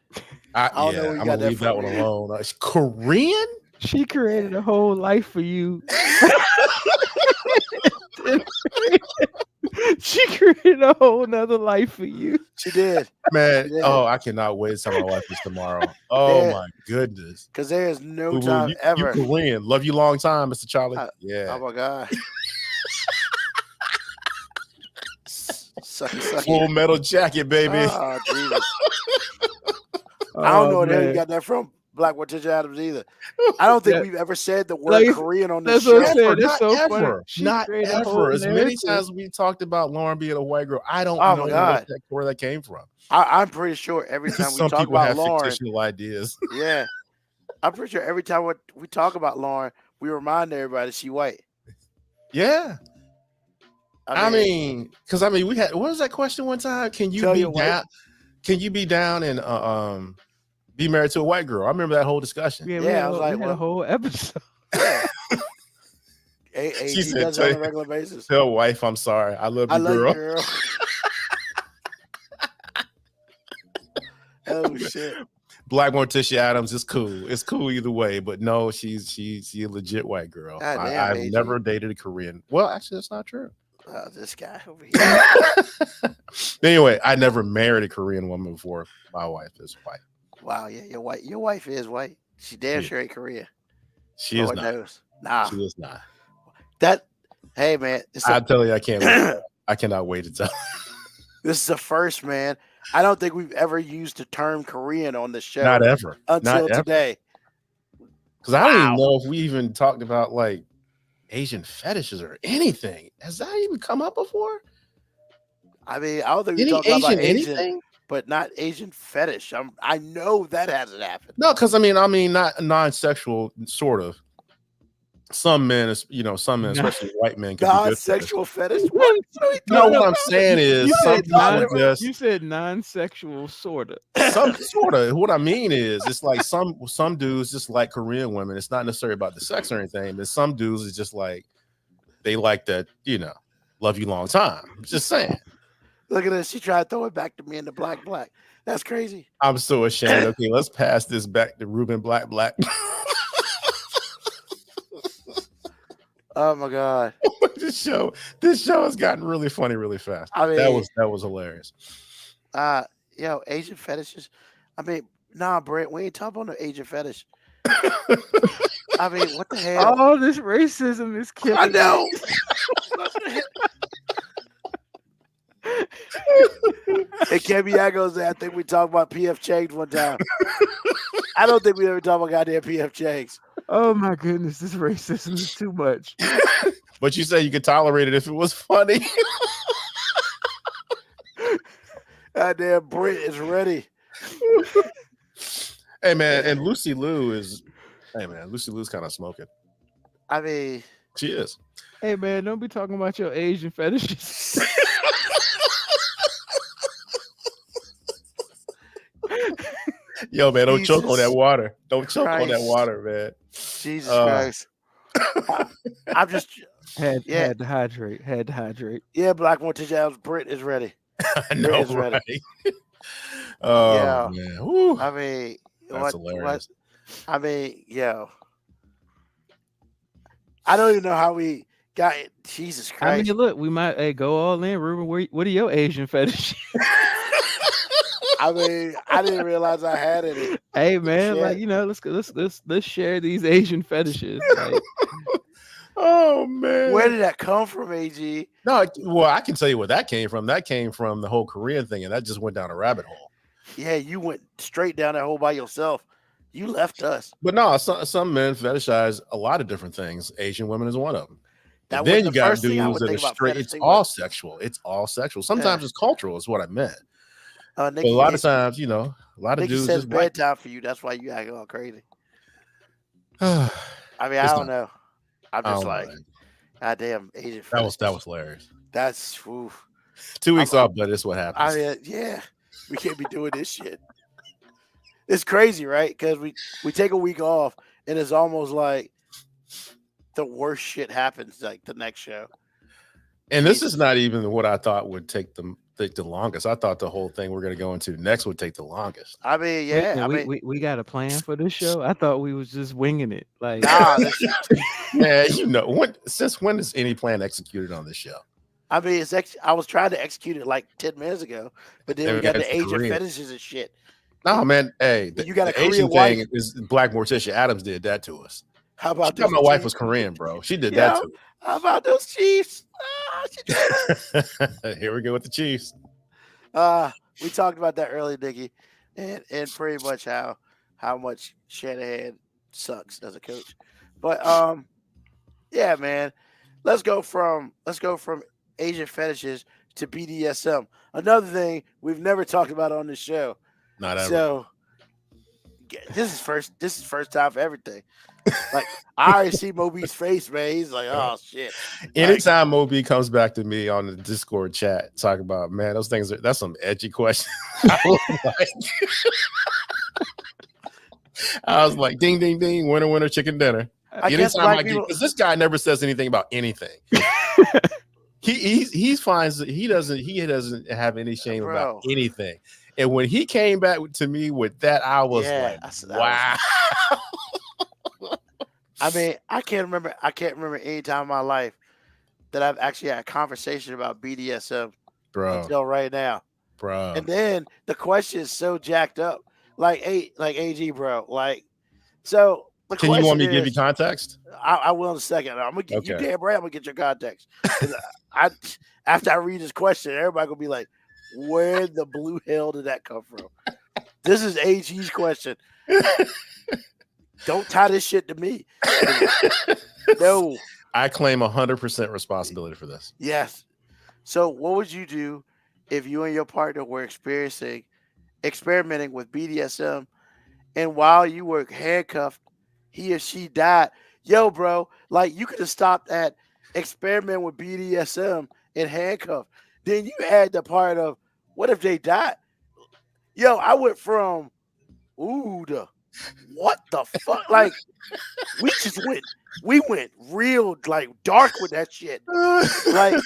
I'm gonna leave that one alone. Korean? She created a whole life for you. She created a whole nother life for you. She did. Man, She did. I cannot wait to tell my wife this tomorrow. Oh Yeah. my goodness. Because there is no Boo-boo, time you ever. Korean. Love you long time, Mr. Charlie. Yeah. Oh my God. Suck Full it. Metal Jacket, baby. Oh, Jesus. I don't know where the hell you man. got that from, Black Morticia Adams, either. I don't think we've ever said the word Like, Korean on this that's what I'm show. saying. That's Not so funny. ever. She Not created a whole ever. As many narrative. times we talked about Lauren being a white girl, I don't Oh, know my God. where that came from. I'm pretty sure every time we Some talk people about have Lauren, fictional ideas. yeah, I'm pretty sure every time we talk about Lauren, we remind everybody she white. Yeah. I mean, because we had, what was that question one time? Can you Tell be your wife. down? Can you be down and be married to a white girl? I remember that whole discussion. Yeah, Yeah, I was like, we had well- a whole episode. Yeah. AG She said, does that on a regular basis. Tell wife, I'm sorry. I love you, I love girl. you, girl. Oh shit! Black Morticia Adams is cool. It's cool either way, but no, she's a legit white girl. God damn, I've AG. never dated a Korean. Well, actually, that's not true. This guy over here. Anyway, I never married a Korean woman before. My wife is white. Wow, yeah, you're white. Your wife is white. She damn Yeah. sure ain't Korean. She is Lord not. knows. Nah, She is not. hey man, I tell you, I can't wait. I cannot wait to tell. this is the first, man. I don't think we've ever used the term Korean on the show Not ever. until Not ever. today. Because I don't even Wow. know if we even talked about like Asian fetishes or anything. Has that even come up before? I mean, I don't think we Any talked about Asian Asian, anything? but not Asian fetish. I know that hasn't happened. No, because I mean, not non-sexual, sort of. Some men, especially white men, can be good Non-sexual fetish. What? No, what I'm saying is You some said people non- just You said non-sexual, sorta. some sort of. What I mean is, it's like some dudes just like Korean women. It's not necessarily about the sex or anything, but some dudes is just like they like that, love you long time. Just saying. Look at this. She tried to throw it back to me in the black. That's crazy. I'm so ashamed. Okay, let's pass this back to Ruben Black. Oh my God. this show has gotten really funny really fast. I mean, that was hilarious. Asian fetishes. I mean, nah, Brent, we ain't talking about no Asian fetish. I mean, what the hell? All this racism is killing. I know. And Kemiago said, I think we talked about PF Chang's one time. I don't think we ever talked about goddamn PF Chang's. Oh my goodness, this racism is too much. But you say you could tolerate it if it was funny. Goddamn Brit is ready. Hey man, and Lucy Lou's kind of smoking. I mean, She is. Hey man, don't be talking about your Asian fetishes. Yo, man, don't choke on that Jesus water. Don't choke on that Christ. water, man. Jesus Uh, Christ. I'm just, had Yeah. had to hydrate. Had to hydrate. yeah, Black Morticians, Brit is ready. I know, is ready. right? Oh Yeah. man. Woo. I mean, That's hilarious. I mean, yo. I don't even know how we got it. Jesus I Christ. mean, look, we might go all in. Ruben, what are your Asian fetishes? I mean, I didn't realize I had any. Hey man, Shit. like let's share these Asian fetishes. Like, Oh man. Where did that come from, AG? No, well, I can tell you where that came from. That came from the whole Korean thing, and that just went down a rabbit hole. Yeah, you went straight down that hole by yourself. You left us. But no, some men fetishize a lot of different things. Asian women is one of them. That Then wasn't you the got first thing I dudes would that are think about straight. fetish It's thing all was. sexual. It's all sexual. Sometimes it's cultural. Is what I meant. But Nikki, a lot of times, a lot of Nikki dudes says just like. bedtime for you. That's why you act all crazy. I I mean, I It's don't not- know. I'm don't just know, like, man. goddamn Asian. that was fetishes. hilarious. That's oof. 2 weeks I'm- off, but it's what happens. I mean, yeah, we can't be doing this shit. It's crazy, right? Because we take a week off, and it's almost like the worst shit happens like the next show. And this Jesus. is not even what I thought would take the longest. I thought the whole thing we're going to go into next would take the longest. I mean, wait, yeah, now, I mean, we got a plan for this show. I thought we was just winging it. Like, nah. Yeah, since when is any plan executed on this show? I mean, I was trying to execute it like 10 minutes ago, but then we got It's the Asian Korean. fetishes and shit. No, man. Hey, You got a the Asian Korean thing is Black Morticia Adams did that to us. How She about thought those my wife Chiefs? was Korean, bro. She did Yeah. that to How about those Chiefs? Ah, us. Here we go with the Chiefs. We talked about that earlier, Nikki, and pretty much how much Shanahan sucks as a coach. But yeah, man, let's go from Asian fetishes to BDSM. Another thing we've never talked about on this show. Not ever. So this is first time for everything. Like I already see Moby's face, man. He's like, oh shit. Anytime Moby comes back to me on the Discord chat, talk about, man, those things that's some edgy questions. I was like, ding, ding, ding, winner, winner, chicken dinner. I guess Anytime black people. because this guy never says anything about anything. he finds that he doesn't have any shame about Bro. anything. And when he came back to me with that, I was Yeah, like, I said, that wow. I mean, I can't remember any time in my life that I've actually had a conversation about BDSM Bro, until right now. bro. And then the question is so jacked up. Like AG, bro. Like, so the Can you want me to question give you is- context? I will in a second. I'm gonna get you Okay. damn right. I'm gonna get your context. 'Cause after I read this question, everybody gonna be like, "Where the blue hell did that come from?" This is AG's question. Don't tie this shit to me. No. I claim 100% responsibility for this. Yes. So, what would you do if you and your partner were experimenting with BDSM, and while you were handcuffed, he or she died? Yo, bro, like you could have stopped at experiment with BDSM and handcuffed. Then you add the part of what if they died? Yo, I went from ooh to what the fuck? Like we went real like dark with that shit. Like,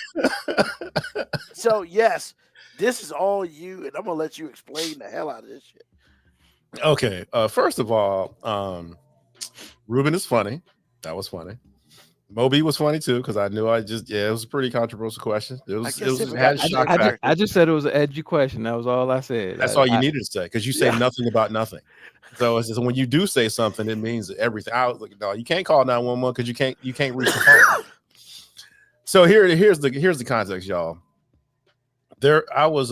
so yes, this is all you, and I'm gonna let you explain the hell out of this shit. Okay. First of all, Ruben is funny. That was funny. Moby was funny too because I knew it was a pretty controversial question. It was guess it we had got- shock I factor. I just said it was an edgy question. That was all I said. That's all you I- needed to say because you say Yeah. nothing about nothing. So it's just when you do say something, it means everything. I was like, no, you can't call 911 because you can't reach the phone. So here's the context, y'all. There, I was.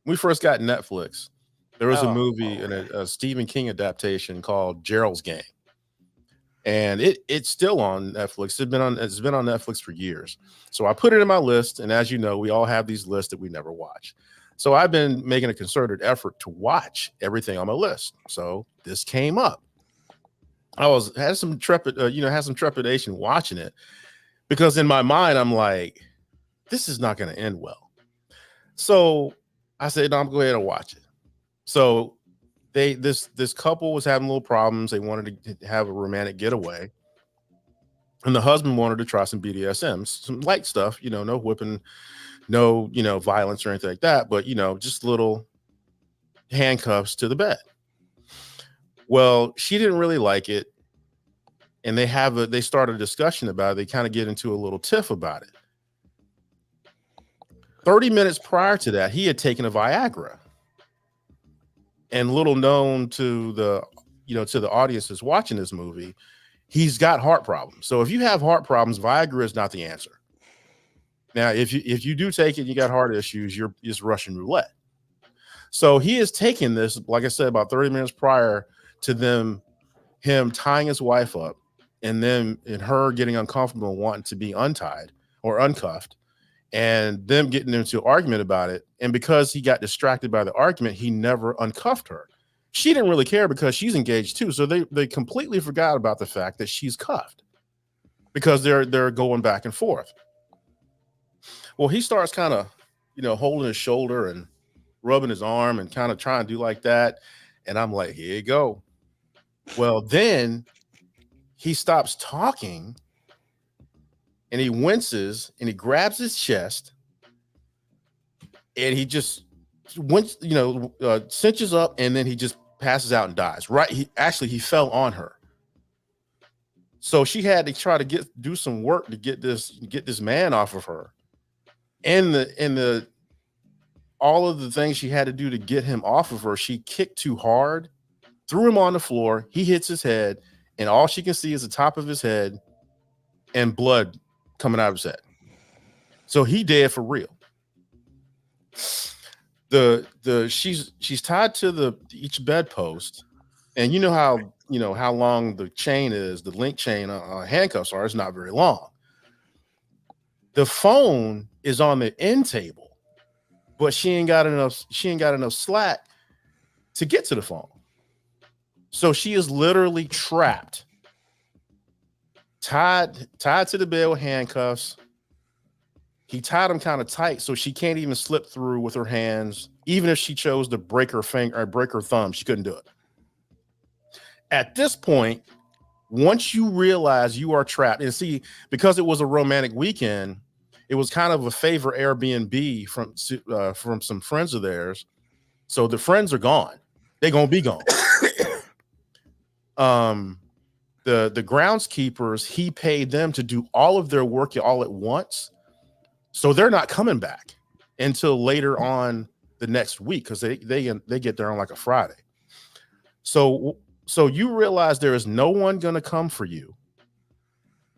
We first got Netflix. There was a Oh, movie and a Stephen King adaptation called Gerald's Game, and it's still on Netflix. It's been on Netflix for years. So I put it in my list, and as you know, we all have these lists that we never watch. So I've been making a concerted effort to watch everything on my list. So this came up. Had some trepidation watching it because in my mind I'm like, this is not going to end well. So I said, no, I'm going to go ahead and watch it. So this couple was having little problems. They wanted to have a romantic getaway, and the husband wanted to try some BDSM, some light stuff, no whipping, no, violence or anything like that, but just little handcuffs to the bed. Well, she didn't really like it, and they start a discussion about it. They kind of get into a little tiff about it. 30 minutes prior to that, he had taken a Viagra. And little known to the audiences watching this movie, he's got heart problems. So if you have heart problems, Viagra is not the answer. Now, if you do take it, and you got heart issues, you're just Russian roulette. So he is taking this, like I said, about 30 minutes prior to him tying his wife up, and her getting uncomfortable and wanting to be untied or uncuffed, and them getting into an argument about it. And because he got distracted by the argument, he never uncuffed her. She didn't really care because she's engaged too. So they completely forgot about the fact that she's cuffed because they're going back and forth. Well, he starts kind of, holding his shoulder and rubbing his arm and kind of trying to do like that. And I'm like, here you go. Well, then he stops talking. And he winces and he grabs his chest and he just cinches up, and then he just passes out and dies. Right. He fell on her. So she had to try to do some work to get this man off of her. And all of the things she had to do to get him off of her, she kicked too hard, threw him on the floor. He hits his head, and all she can see is the top of his head and blood coming out of his head. So he dead for real. She's tied to each bedpost, and you know how long the chain is, the link chain handcuffs are. It's not very long. The phone is on the end table, but she ain't got enough slack to get to the phone. So she is literally trapped. Tied to the bed with handcuffs. He tied him kind of tight so she can't even slip through with her hands. Even if she chose to break her finger or break her thumb, she couldn't do it. At this point, once you realize you are trapped, and see, because it was a romantic weekend, it was kind of a favor Airbnb from some friends of theirs. So the friends are gone. They're gonna be gone. The groundskeepers, he paid them to do all of their work all at once. So they're not coming back until later on the next week because they get there on like a Friday. So you realize there is no one going to come for you.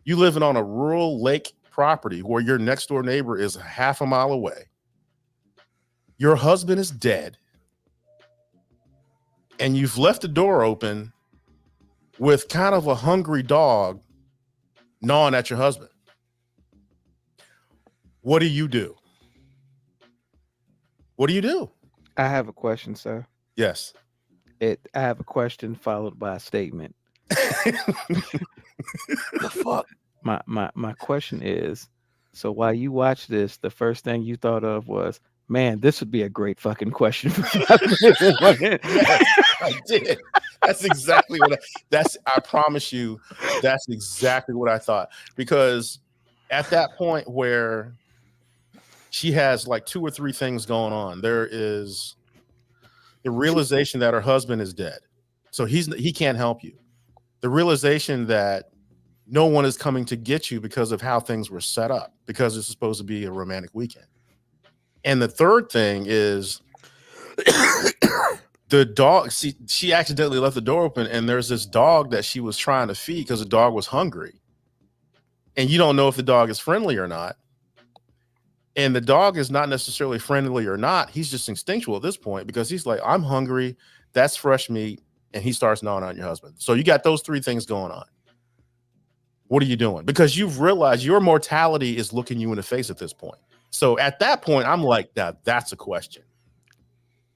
You living on a rural lake property where your next door neighbor is half a mile away. Your husband is dead. And you've left the door open with kind of a hungry dog gnawing at your husband. What do you do? What do you do? I have a question, sir. Yes. I have a question followed by a statement. the fuck? My question is, so while you watch this, the first thing you thought of was, man, this would be a great fucking question for 5 minutes. I did. That's exactly what I promise you, that's exactly what I thought. Because at that point where she has like 2 or 3 things going on, there is the realization that her husband is dead. So he can't help you. The realization that no one is coming to get you because of how things were set up, because it's supposed to be a romantic weekend. And the third thing is the dog. She accidentally left the door open, and there's this dog that she was trying to feed because the dog was hungry. And you don't know if the dog is friendly or not. And the dog is not necessarily friendly or not. He's just instinctual at this point because he's like, I'm hungry. That's fresh meat. And he starts gnawing on your husband. So you got those three things going on. What are you doing? Because you've realized your mortality is looking you in the face at this point. So at that point, I'm like, that's a question.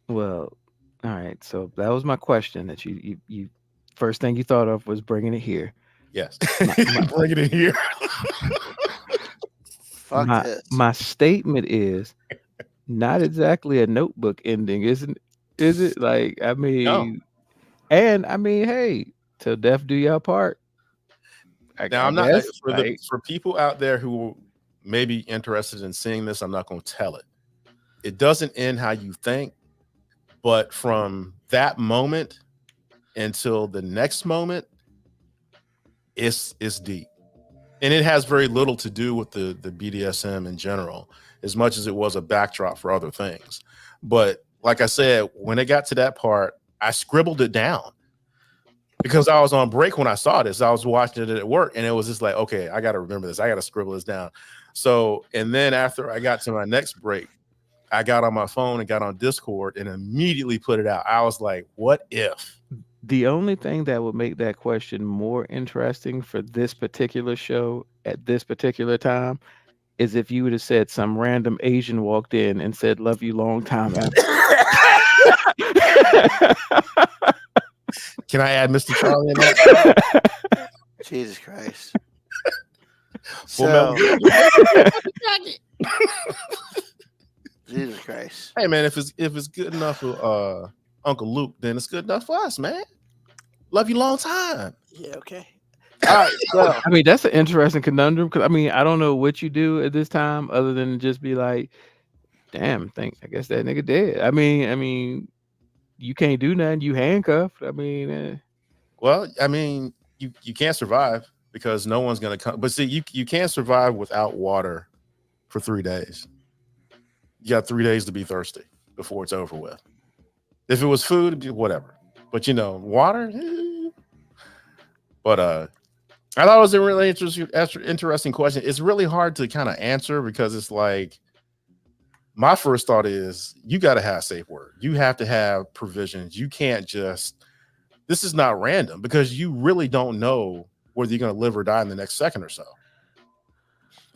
Well, all right. So that was my question. That you first thing you thought of was bringing it here. Yes, bring it in here. Fuck this. My statement is not exactly a Notebook ending, isn't? Is it? Like, I mean, No. and I mean, hey, till death do y'all part. Now, I'm not guess, for people out there who may be interested in seeing this. I'm not going to tell it. It doesn't end how you think, but from that moment until the next moment, it's deep, and it has very little to do with the BDSM in general, as much as it was a backdrop for other things. But like I said, when it got to that part, I scribbled it down. Because I was on break when I saw this. I was watching it at work, and it was just like, okay, I got to remember this. I got to scribble this down. So, and then after I got to my next break, I got on my phone and got on Discord and immediately put it out. I was like, what if? The only thing that would make that question more interesting for this particular show at this particular time is if you would have said some random Asian walked in and said, love you long time after. Can I add Mr. Charlie in that? Jesus Christ. Well, So, Jesus Christ. hey man, if it's good enough for Uncle Luke, then it's good enough for us, man. Love you long time. Yeah, okay. All right. So, I mean, that's an interesting conundrum because I mean, I don't know what you do at this time other than just be like, damn, I guess that nigga dead. I mean, you can't do nothing. You handcuffed. I mean, Well, I mean, you can't survive because no one's gonna come. But see, you can't survive without water for 3 days. You got 3 days to be thirsty before it's over with. If it was food, it'd be whatever. But water. But I thought it was a really interesting question. It's really hard to kind of answer because it's like my first thought is you got to have safe word. You have to have provisions. You can't just. This is not random because you really don't know whether you're going to live or die in the next second or so.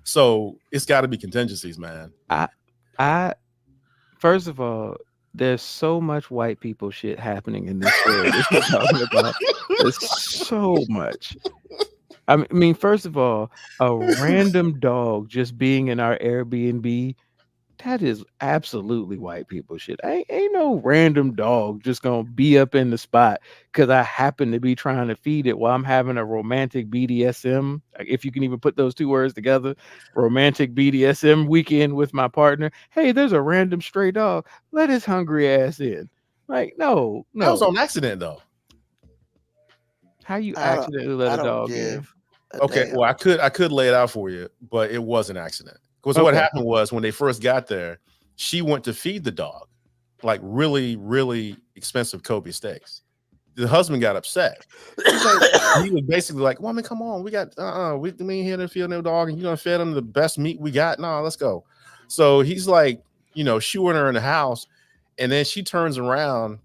So it's got to be contingencies, man. I first of all, there's so much white people shit happening in this world. There's so much. I mean, first of all, a random dog just being in our Airbnb, that is absolutely white people shit. Ain't no random dog just gonna be up in the spot because I happen to be trying to feed it while I'm having a romantic BDSM, if you can even put those two words together, romantic BDSM weekend with my partner. Hey, there's a random stray dog. Let his hungry ass in. Like, no. That was on accident, though. How you I don't- accidentally let a dog in? Okay, Damn. well, I could lay it out for you, but it was an accident. Because what Okay. happened was when they first got there, she went to feed the dog, like really, really expensive Kobe steaks. The husband got upset. He was basically like, "Woman, come on, we got we ain't here to feed no dog, and you gonna feed him the best meat we got? No, let's go." So he's like, shooing her in the house, and then she turns around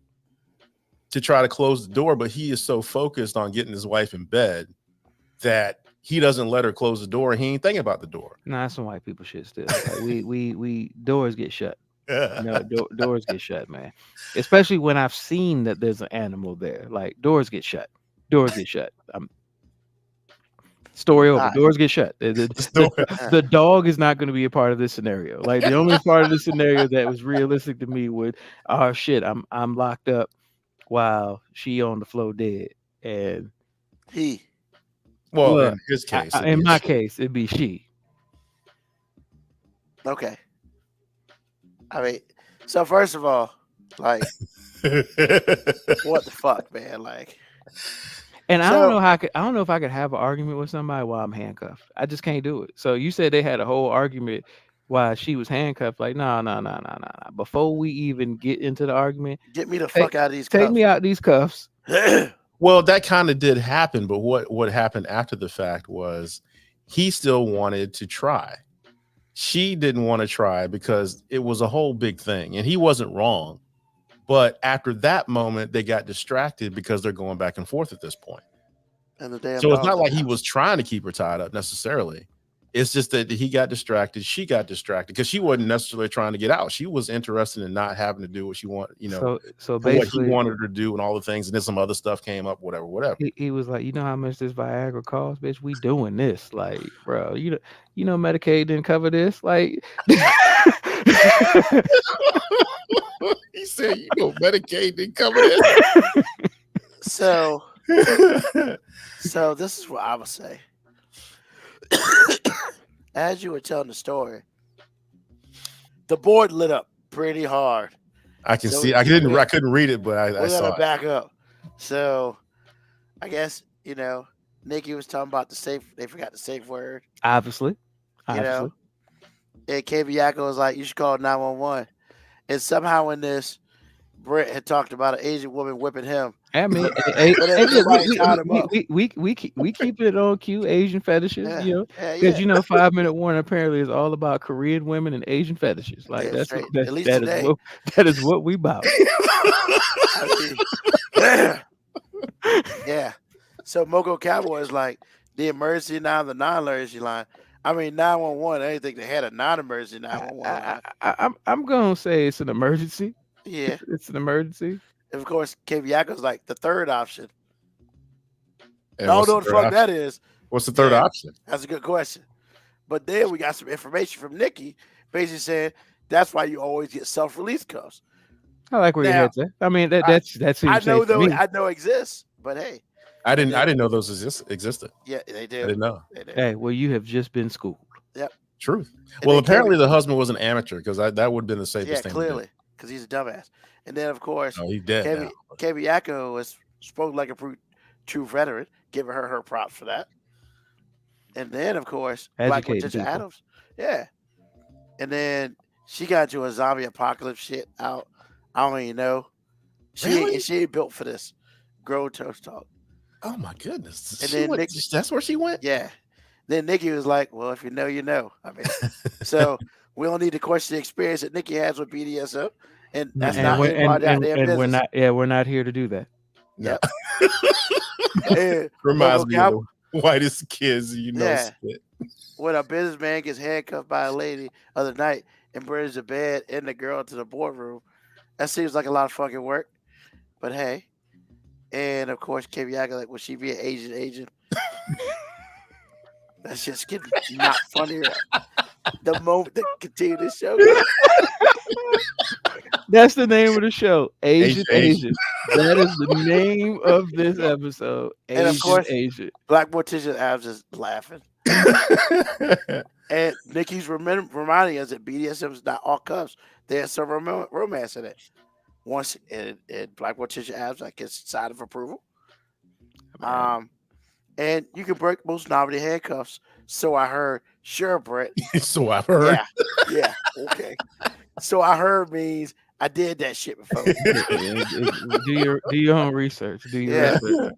to try to close the door, but he is so focused on getting his wife in bed that he doesn't let her close the door, and he ain't thinking about the door. Nah, that's some white people shit still. Like, we doors get shut. Doors get shut, man. Especially when I've seen that there's an animal there. Like, doors get shut. Story over. Alright. Doors get shut. The dog is not going to be a part of this scenario. Like, the only part of the scenario that was realistic to me would, oh shit, I'm locked up while she on the floor dead. And Well, Look, in his case, in my case, it'd be she. Okay. I mean, so first of all, like, what the fuck, man? Like, And I So- don't know how I don't know if I could have an argument with somebody while I'm handcuffed. I just can't do it. So you said they had a whole argument while she was handcuffed. Like, no. Before we even get into the argument, get me the fuck out of these take me out these cuffs. Well, that kind of did happen, but what happened after the fact was he still wanted to try. she didn't want to try because it was a whole big thing, and he wasn't wrong. But after that moment, they got distracted because they're going back and forth at this point. And the damn So it's dog's not in like the he house. was trying to keep her tied up necessarily. It's just that he got distracted. She got distracted because she wasn't necessarily trying to get out. She was interested in not having to do what she wanted, So for what he basically, wanted her to do and all the things. And then some other stuff came up, whatever. he was like, you know how much this Viagra costs, bitch? We doing this, like, bro. You know, Medicaid didn't cover this, like. He said, Medicaid didn't cover this. So this is what I would say. As you were telling the story, the board lit up pretty hard. I can So see. I couldn't read it, but I We're saw gonna it. back up. So I guess Nikki was talking about the safe. They forgot the safe word. Obviously. And KB Yako was like, "You should call 911." And somehow in this, Brett had talked about an Asian woman whipping him. I mean, Somebody tied him up. we keep it on cue. Asian fetishes, Yeah, because 5 Minute Warning apparently is all about Korean women and Asian fetishes. Like Yeah, that's straight. what, At least that today. that is what we about. Yeah. So Moco Cowboy is like the emergency line, the non-emergency line. I mean 911. I didn't think they had a non-emergency 911 line. I'm gonna say it's an emergency. Yeah. It's an emergency. And of course, KB Yako's like the third option. And I what's don't know what the third fuck option? that is. What's the third Yeah. option? That's a good question. But then we got some information from Nikki, basically saying that's why you always get self-release cuffs. I like where your Now, head's at. I mean, that's I know though. though I know exists, but hey, I didn't know those existed. yeah, they I do. didn't know. They do. Hey, well, you have just been schooled. Truth. And Well, then apparently the husband was an amateur because that would have been the safest Yeah, thing. clearly, because he's a dumbass. And then of course, To do. Oh, he's dead now. KB Yako was spoke like a true veteran, giving her props for that. And then of course, Black Educating Letitia people. Adams, yeah. And then she got into a zombie apocalypse shit out. I don't even know. Really? She ain't built for this. Grow toast talk. Oh my goodness. And She then went- Nick- that's where she went? Yeah. Then Nikki was like, "Well, if you know, you know." I mean, so we don't need to question the experience that Nikki has with BDSM, and that's not anybody's goddamn we're business. we're not here to do that. Yep. And Reminds Moco me Cowboy- of the whitest kids Yeah. spit. when a businessman gets handcuffed by a lady other night and brings the bed and the girl to the boardroom, that seems like a lot of fucking work. But hey, and of course, KB Yaga, like, will she be an Asian agent? That's just getting not funnier. The moment they continue the show, That's the name of the show. Asian. Asian. That is the name of this episode. Asian, And of course- Asian. Black Morticia Adams is laughing. And Nikki's reminding us that BDSM is not all cuffs. There's some romance in it. Once in Black Morticia Adams, like it's side of approval. And you can break most novelty handcuffs. So I heard. Sure, Brett. So I've heard. Yeah. Okay. So I heard means I did that shit before. Do your own research. Do your Yeah. research.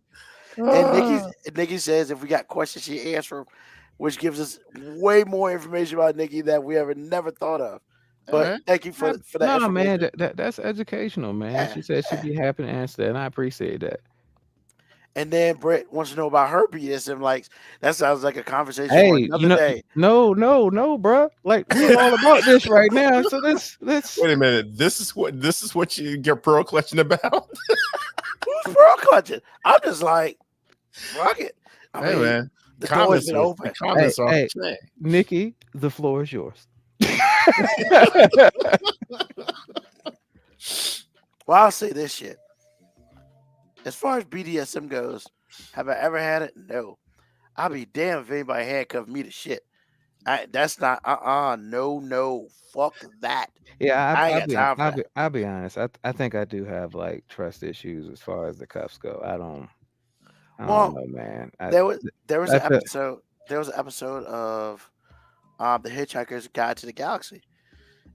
And Nikki says if we got questions, she answers, which gives us way more information about Nikki that we ever never thought of. But Alright. thank you for that. No, man, information. that's educational, man. Yeah. She said she'd be happy to answer that, and I appreciate that. And then Brett wants to know about her BDSM likes. That sounds like a conversation for Hey, another day. no, bro. Like we're all about this right now. So let's Wait a minute. This is what you get pearl clutching about. Who's pearl clutching? I'm just like, fuck it. I Hey mean, man. the door's been open. Comments are Hey. dang. Nikki, the floor is yours. Well, I'll say this shit. As far as BDSM goes, have I ever had it? No. I'll be damned if anybody handcuffed me to shit. That's not no, fuck that. Yeah, I ain't got time for that. I'll be honest. I think I do have like trust issues as far as the cuffs go. I don't Well, know, man. There was an that's a- episode. There was an episode of The Hitchhiker's Guide to the Galaxy,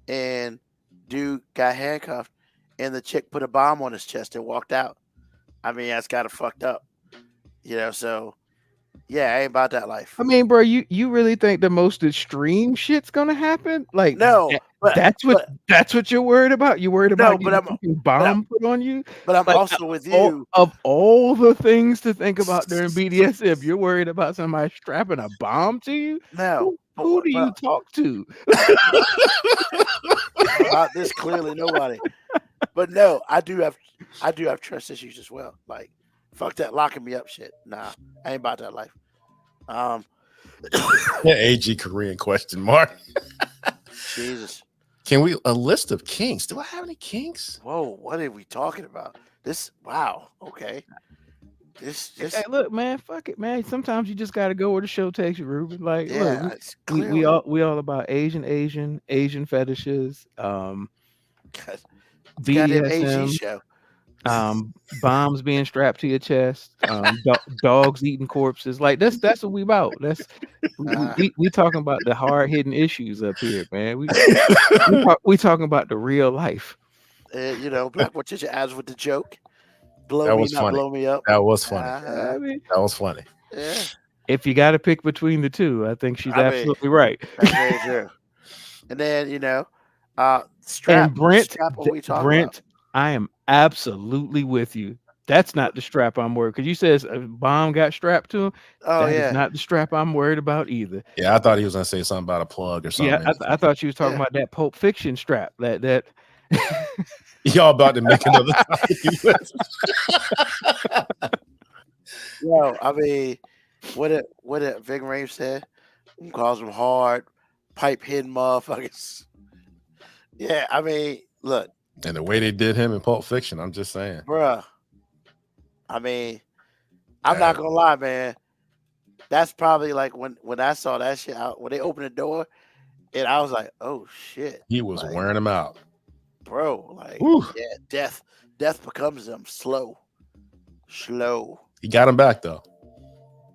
and dude got handcuffed, and the chick put a bomb on his chest and walked out. I mean, that's kind of fucked up, So Yeah, I ain't about that life. I mean, bro, you really think the most extreme shit's gonna happen? Like, No, but that's what you're worried about. You worried No, about but you I'm- fucking but I'm- bomb put on you? but I'm Like, also with all- you. Of all the things to think about during BDSM, you're worried about somebody strapping a bomb to you? No, Who do you talk to? about this? Clearly, nobody. But no, I do have trust issues as well. Like, fuck that locking me up shit. Nah, I ain't about that life. AG Korean question mark. Jesus. Can we a list of kinks? Do I have any kinks? Whoa, what are we talking about? This. Wow. Okay. This. Hey, look, man, fuck it, man. Sometimes you just gotta go where the show takes you, Ruben. Like, Yeah. look, It's we clearly. all about Asian fetishes, Goddamn AG BDSM, show. bombs being strapped to your chest, dogs eating corpses. Like that's what we about. We talking about the hard hitting issues up here, man. We talking about the real life. Black Watch your ads with the joke. Blow That me, was not funny. blow me up. That was funny. I mean, That was funny. Yeah, if you got to pick between the two, I think she's I mean, absolutely right. that's very true. And then strap. And Brent, strap what we talking Brent, I am absolutely with you. That's not the strap I'm worried, because you said a bomb got strapped to him. about. Oh That yeah. is not the strap I'm worried about either. Yeah, I thought he was gonna say something about a plug or something. Yeah, I thought you was talking Yeah. about that Pulp Fiction strap. That Y'all about to make another topic. Yo, I mean, what it Ving Rhames said, calls them hard, pipe hidden motherfuckers. Yeah, I mean, look, And the way they did him in Pulp Fiction, I'm just saying. bruh. I mean, I'm not gonna lie, man. That's probably like when I saw that shit out when they opened the door, and I was like, oh shit, He was Like, wearing them out. bro. Like, Whew. yeah, death becomes them slow. He got him back though.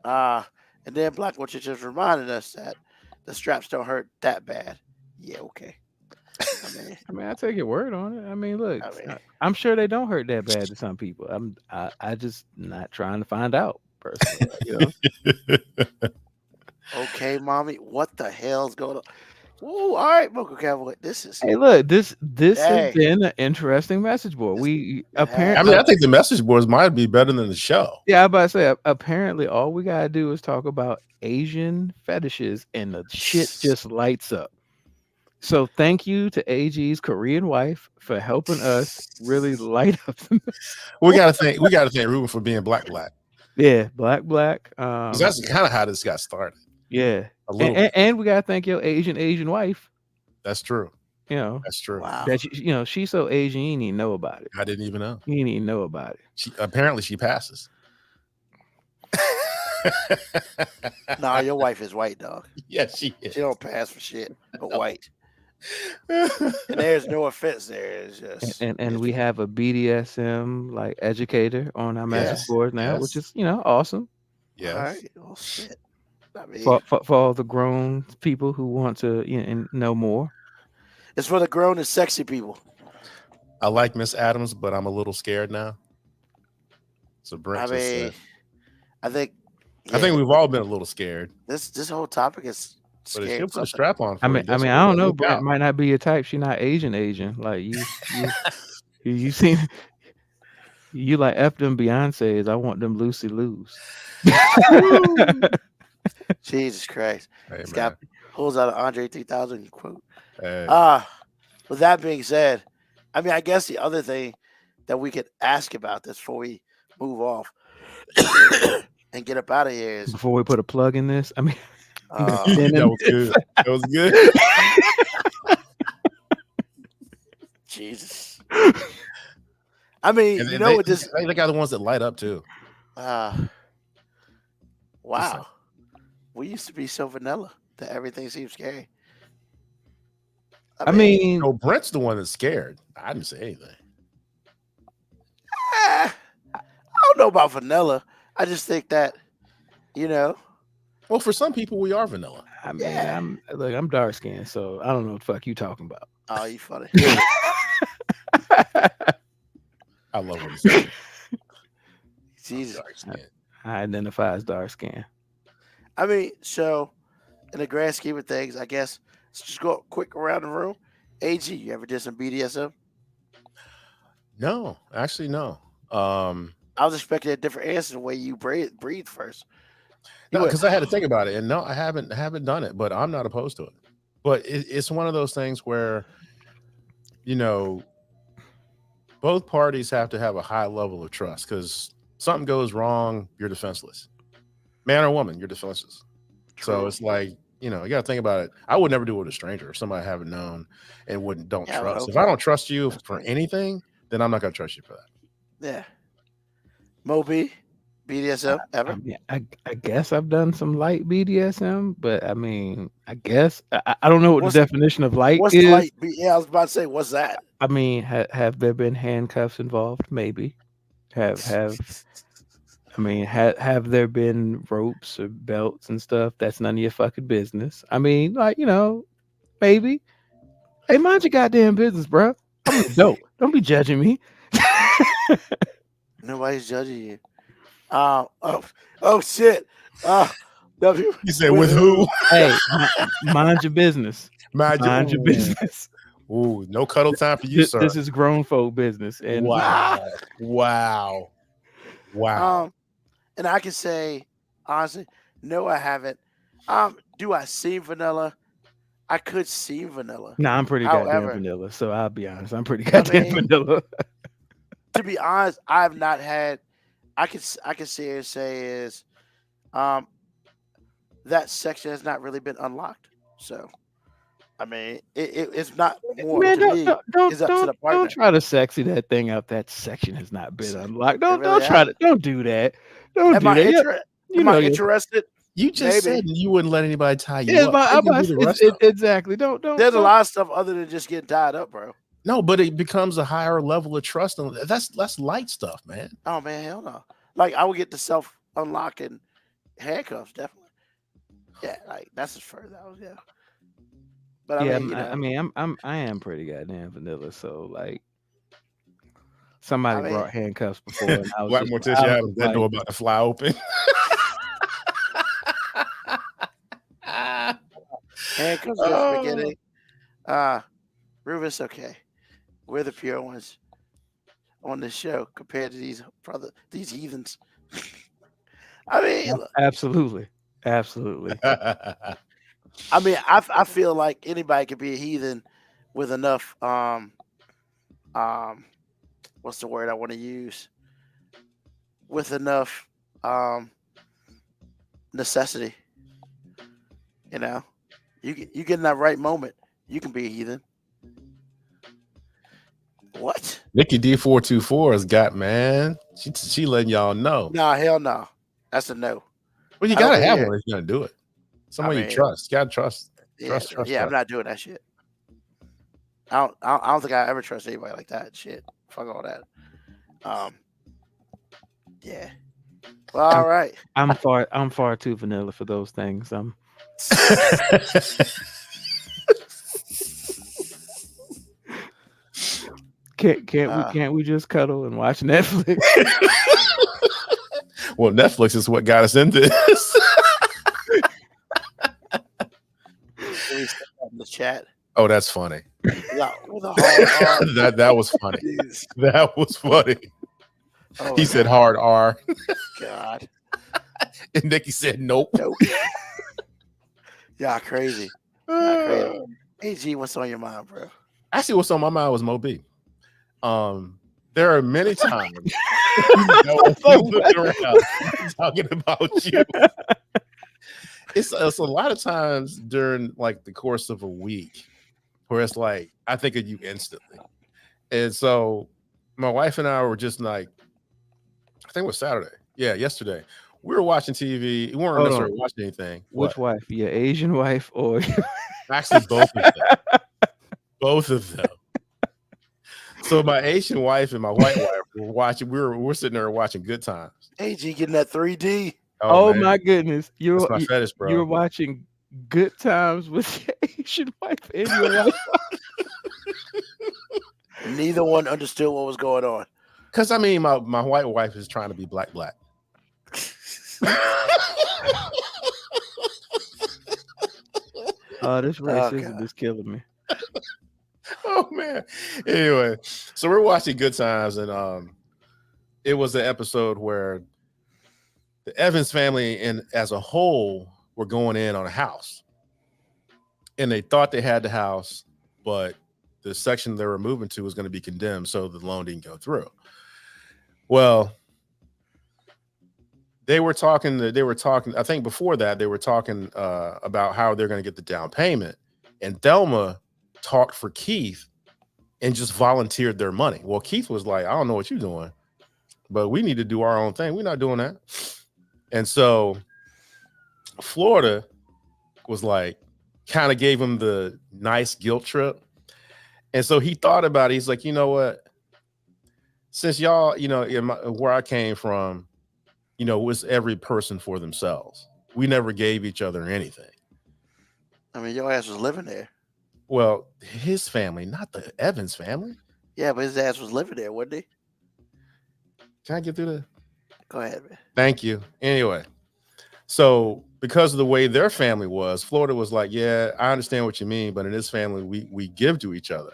And then Black Watcher just reminded us that the straps don't hurt that bad. Yeah, okay. I mean, I take your word on it. I mean, look, I mean- I'm sure they don't hurt that bad to some people. I just not trying to find out personally. You know? Okay, mommy, what the hell's going on? Ooh, all right, Mocha Cowboy. This is Hey, look, this Hey. has been an interesting message board. We apparently, I mean, I think the message boards might be better than the show. yeah, I about to say, apparently, all we gotta do is talk about Asian fetishes, and the shit just lights up. So thank you to AG's Korean wife for helping us really light up. We gotta thank Ruben for being black. Yeah, black. 'Cause that's kind of how this got started. Yeah, A little bit. and we gotta thank your Asian wife. That's true. You know That's true. wow. that she's so Asian, you didn't even know about it. I didn't even know. You didn't even know about it. Apparently she passes. Nah, your wife is white, dog. Yes, she is. She don't pass for shit, but white. And there's no offense there. It's just And we have a BDSM like educator on our message Yes, board now, which yes. is awesome Yes. all right. Oh shit. I mean, for all the grown people who want to know more. it's for the grown and sexy people. I like Miss Adams, but I'm a little scared now. So Brent I just mean, said. I think I think we've all been a little scared. this whole topic is But if scary. she'll put a strap on. For I you, mean, just I don't know. look Brent out. might not be your type. She not Asian. Like you seen. You like F them Beyonce's. I want them Lucy Lou's. Jesus Christ. Hey, It's man. got pulls out an Andre 3000 quote. Hey. With that being said, I mean, I guess the other thing that we could ask about this before we move off and get up out of here is Before we put a plug in this, I mean, that was good. That was good. Jesus. I mean, And you they, know what this they got the ones that light up too. wow. We used to be so vanilla that everything seems scary. I mean, No, Brent's the one that's scared. I didn't say anything. I don't know about vanilla. I just think that, Well, for some people, we are vanilla. I mean, Yeah. I'm dark skinned, so I don't know what the fuck you talking about. oh, you funny. I love what he said. Jesus. Dark skin. I identify as dark skinned. I mean, so in the grand scheme of things, I guess let's just go quick around the room. AG, you ever did some BDSM? No, actually, no. I was expecting a different answer the way you breathe first. You No, went, because I had to think about it, and no, I haven't done it, but I'm not opposed to it. But it's one of those things where, you know, both parties have to have a high level of trust, because something goes wrong, you're defenseless. Man or woman, you're defenseless. So True. it's like, you know, you got to think about it. I would never do it with a stranger or somebody I haven't known and don't Yeah, trust. If okay. I don't trust you for anything, then I'm not going to trust you for that. Yeah. Moby, BDSM I ever? mean, I guess I've done some light BDSM, but I mean, I guess I don't know what What's- the definition of light What's is. the light? Yeah, I was about to say, what's that? I mean, have there been handcuffs involved? Maybe. Have I mean, have there been ropes or belts and stuff? That's none of your fucking business. I mean, like, you know, maybe. Hey, mind your goddamn business, bro. I'm an adult. Don't be judging me. Nobody's judging you. Oh shit. W. You said with who? Hey, mind your business. Mind Mind your business. Ooh, no cuddle time for you, sir. This is grown folk business. And Wow. And I can say honestly, no, I haven't. Do I seem vanilla? I could seem vanilla. nah, I'm pretty goddamn However- vanilla. So I'll be honest. I'm pretty goddamn mean- vanilla. To be honest, I've not had. I can say is, that section has not really been unlocked. So, I mean, it's not more Man, to me. don't it's up to the partner. don't try to sexy that thing up. That section has not been unlocked. Don't really try to. hasn't. Don't do that. Don't Am do I, that. am I you- interested? You just Maybe. said you wouldn't let anybody tie you Yeah, up. but How you gonna do the rest of it? exactly. Don't. There's a lot of stuff other than just getting tied up, bro. No, but it becomes a higher level of trust. And that's light stuff, man. Oh man, hell no. Like I would get the self unlocking handcuffs, definitely. Yeah, like that's as far as I was. Yeah. But I Yeah, mean, you know, I mean, I am pretty goddamn vanilla. So like, somebody I mean- brought handcuffs before, and I was Black just- Morticia I having was that like, door about to fly open. handcuffs Oh. just beginning. Rufus, okay. We're the pure ones on this show compared to these heathens. I mean, look, Absolutely. I mean, I feel like anybody could be a heathen with enough what's the word I want to use? With enough necessity. You know, you get in that right moment, you can be a heathen. What? Nikki D424 has got, man. She letting y'all know. Nah, hell no. That's a no. Well, you I don't gotta have hear. one if you're gonna do it. Somebody mean- you trust. You gotta trust. Yeah, Trust, I'm trust. not doing that shit. I don't think I ever trust anybody like that. Shit, fuck all that. Yeah. Well, all right. I'm far too vanilla for those things. Can't we just cuddle and watch Netflix? Well, Netflix is what got us into this. Can we say that in the chat? Oh, that's funny. Yeah, with a hard R. that was funny. Jeez. That was funny. Oh, He said hard R, God. and Nikki said nope. Nope. Y'all crazy. Y'all crazy. Hey, G, what's on your mind, bro? Actually, what's on my mind was Mo B. There are many times looking around talking about you. It's a lot of times during like the course of a week where it's like I think of you instantly. And so my wife and I were just like, I think it was Saturday. Yeah, yesterday. We were watching TV. We weren't Hold necessarily on. watching anything. Which What? wife? Your Asian wife or Actually, both of them. Both of them. So my Asian wife and my white wife were watching. We're sitting there watching Good Times. Hey, G, getting that 3D. oh man. my goodness, That's my fetish, bro. you were watching Good Times with your Asian wife and your wife. Neither one understood what was going on. Because I mean, my white wife is trying to be black. Oh, this Oh, racism God. is killing me. Oh man. Anyway, so we're watching Good Times, and it was the episode where the Evans family and as a whole were going in on a house. And they thought they had the house, but the section they were moving to was going to be condemned, so the loan didn't go through. Well, they were talking, I think before that, they were talking about how they're going to get the down payment. And Thelma talked for Keith and just volunteered their money. Well, Keith was like, I don't know what you're doing, but we need to do our own thing. We're not doing that. And so Florida was like, kind of gave him the nice guilt trip. And so he thought about it. He's like, you know what? Since y'all, where I came from, it was every person for themselves. We never gave each other anything. I mean, your ass was living there. Well, his family, not the Evans family. Yeah, but his ass was living there, wasn't he? Can I get through that? Go ahead, man. Thank you. Anyway, so because of the way their family was, Florida was like, yeah, I understand what you mean, but in this family, we give to each other.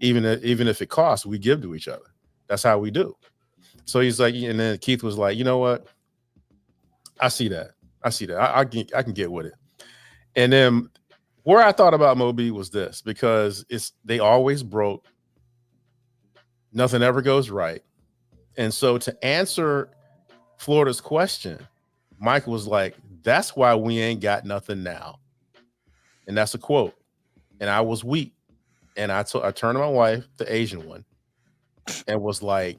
Even if it costs, we give to each other. That's how we do. So he's like, and then Keith was like, you know what? I see that. I can get with it. And then where I thought about Moby was this, because they always broke. Nothing ever goes right. And so to answer Florida's question, Michael was like, that's why we ain't got nothing now. And that's a quote. And I was weak. And I turned to my wife, the Asian one, and was like,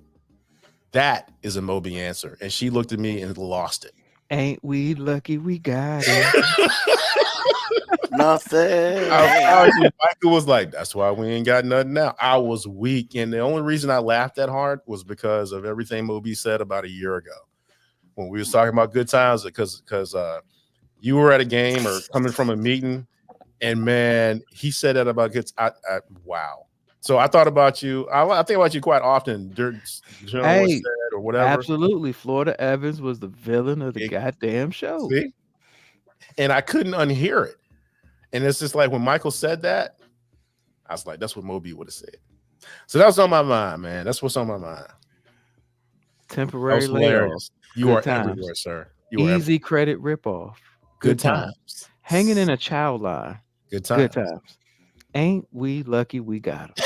that is a Moby answer. And she looked at me and lost it. Ain't we lucky we got it? Nothing. Michael was like, that's why we ain't got nothing now. I was weak. And the only reason I laughed that hard was because of everything Moby said about a year ago when we was talking about Good Times, because you were at a game or coming from a meeting, and man, he said that about Good. Wow. So I thought about you. I think about you quite often. Hey, or whatever. Absolutely. Florida Evans was the villain of the goddamn show. See? And I couldn't unhear it. And it's just like when Michael said that, I was like, that's what Moby would have said. So that was on my mind, man. That's what's on my mind. Temporary layoffs. You are everywhere, sir. Easy credit ripoff. Good times. Hanging in a child line. Good times. Good times. Ain't we lucky we got them?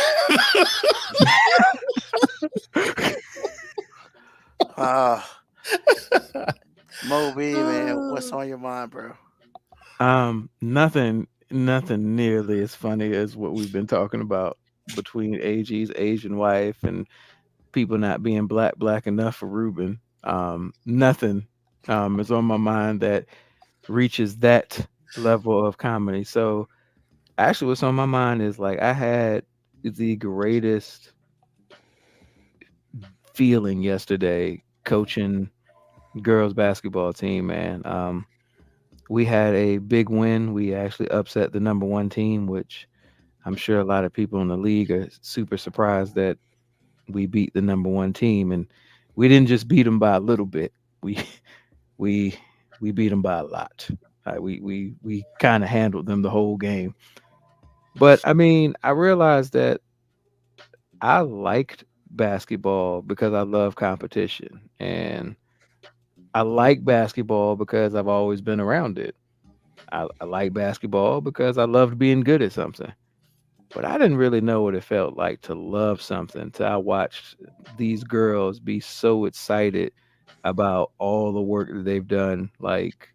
Moby, man, what's on your mind, bro? Nothing nearly as funny as what we've been talking about between AG's Asian wife and people not being black enough for Ruben. Nothing is on my mind that reaches that level of comedy. So actually what's on my mind is like I had the greatest feeling yesterday coaching girls basketball team, man. We had a big win. We actually upset the number one team, which I'm sure a lot of people in the league are super surprised that we beat the number one team. And we didn't just beat them by a little bit. We beat them by a lot. We kind of handled them the whole game. But I mean, I realized that I liked basketball because I love competition, and I like basketball because I've always been around it. I like basketball because I loved being good at something. But I didn't really know what it felt like to love something until I watched these girls be so excited about all the work that they've done, like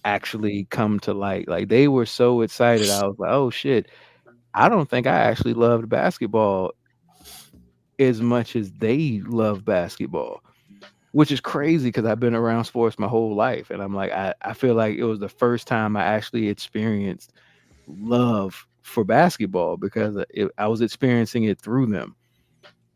actually come to light. Like they were so excited. I was like, oh shit, I don't think I actually loved basketball as much as they love basketball, which is crazy because I've been around sports my whole life. And I'm like, I feel like it was the first time I actually experienced love for basketball because I was experiencing it through them.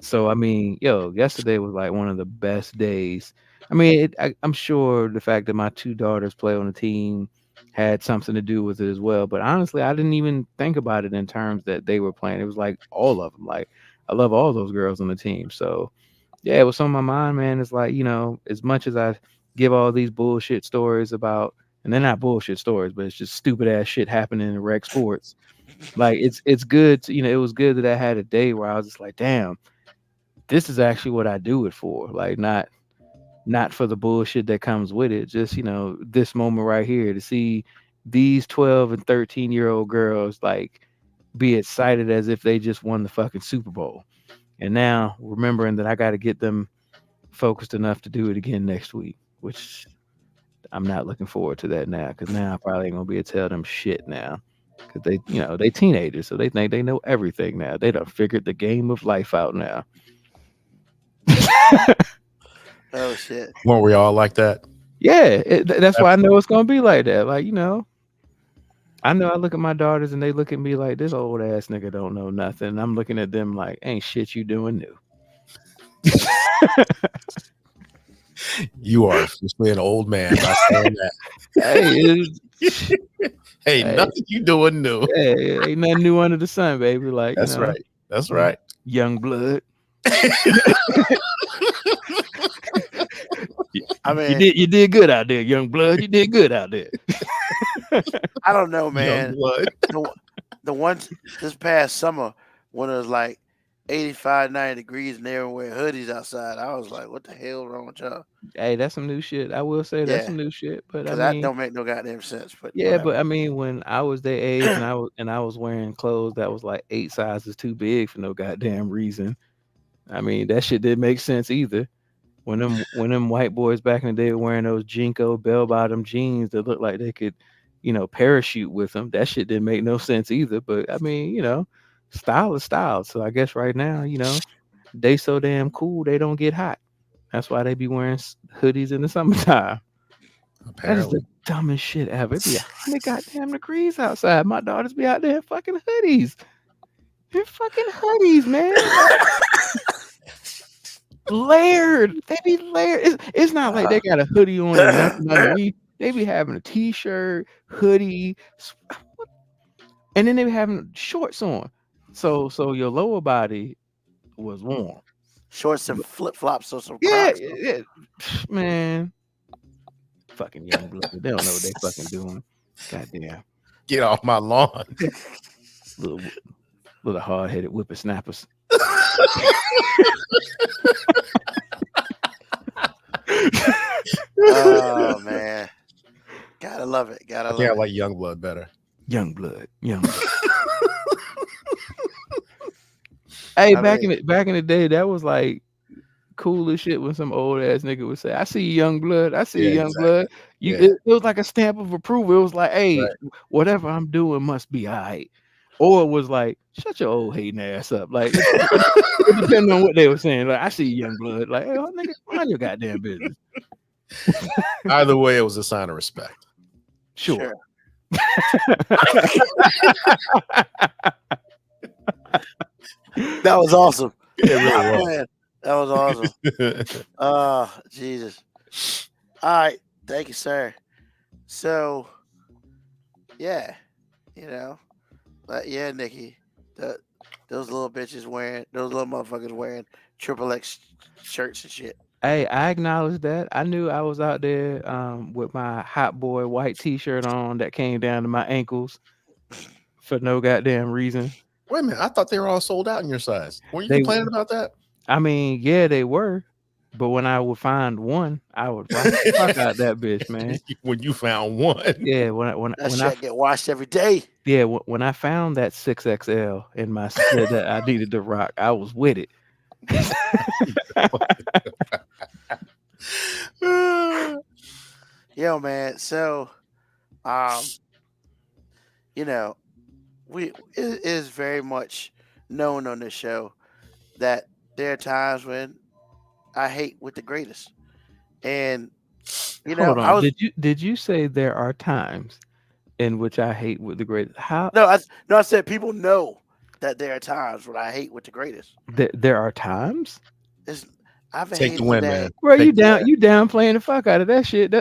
So, I mean, yesterday was like one of the best days. I mean, I'm sure the fact that my two daughters play on the team had something to do with it as well. But honestly, I didn't even think about it in terms that they were playing. It was like all of them. Like, I love all those girls on the team. So, yeah, it was on my mind, man. It's like, as much as I give all these bullshit stories about and they're not bullshit stories, but it's just stupid ass shit happening in rec sports. Like it's good to, it was good that I had a day where I was just like, damn, this is actually what I do it for. Like not for the bullshit that comes with it. Just, this moment right here to see these 12 and 13-year-old girls like be excited as if they just won the fucking Super Bowl. And now remembering that I got to get them focused enough to do it again next week, which I'm not looking forward to that now, because now I probably ain't gonna be able to tell them shit now, because they teenagers, so they think they know everything now. They done figured the game of life out now. Oh shit! Weren't we all like that? Yeah, that's why I know it's gonna be like that. Like, I know I look at my daughters and they look at me like, this old ass nigga don't know nothing. And I'm looking at them like, ain't shit you doing new. You are officially an old man by saying that. Hey, nothing you doing new. Hey, ain't nothing new under the sun, baby. Like, That's right. That's right. Young blood. I mean, you did good out there, young blood. You did good out there. I don't know, man. Young blood. The ones this past summer when it was like 85, 90 degrees and they were wearing hoodies outside, I was like, what the hell wrong with y'all? Hey, that's some new shit. I will say that's some new shit. But that don't make no goddamn sense. But yeah, whatever. But I mean, when I was their age and I was wearing clothes that was like 8 sizes too big for no goddamn reason. I mean, that shit didn't make sense either. When them white boys back in the day were wearing those Jinko bell-bottom jeans that looked like they could, parachute with them, that shit didn't make no sense either. But I mean, style is style. So I guess right now, they so damn cool they don't get hot. That's why they be wearing hoodies in the summertime. Apparently. That is the dumbest shit ever. It'd be 100 goddamn degrees outside. My daughters be out there in fucking hoodies. They're fucking hoodies, man. Layered. They be layered. It's not like they got a hoodie on and nothing underneath. They be having a t-shirt, hoodie, and then they be having shorts on. So your lower body was warm. Shorts and flip-flops or some Crocs. Yeah. Man. Fucking young blood. They don't know what they fucking doing. Goddamn. Get off my lawn. Little hard-headed whippersnappers. Oh man, gotta love it. Gotta love it. I like young blood better. Young blood. Hey, back in the day, that was like cool as shit when some old ass nigga would say, "I see young blood. I see young blood." It was like a stamp of approval. It was like, "Hey, whatever I'm doing must be all right." Or it was like, shut your old hating ass up. Like, it depended on what they were saying. Like, I see young blood. Like, hey, nigga, mind your goddamn business. Either way, it was a sign of respect. Sure. That was awesome. It really was. That was awesome. Jesus. All right. Thank you, sir. So, yeah, but yeah, Nikki, those little motherfuckers wearing XXX shirts and shit. Hey, I acknowledge that. I knew I was out there with my hot boy white t-shirt on that came down to my ankles for no goddamn reason. Wait a minute, I thought they were all sold out in your size. Were you complaining about that? I mean, yeah, they were. But when I would find one, I would rock the fuck out that bitch, man. When you found one, yeah. When I get washed every day. Yeah, when I found that 6XL in my set that I needed to rock, I was with it. Yo, man. So, it is very much known on this show that there are times when I hate with the greatest, and hold on. Did you say there are times in which I hate with the greatest? How? No, I said people know that there are times when I hate with the greatest. There are times. Take the win, man. Bro, you downplaying the fuck out of that shit.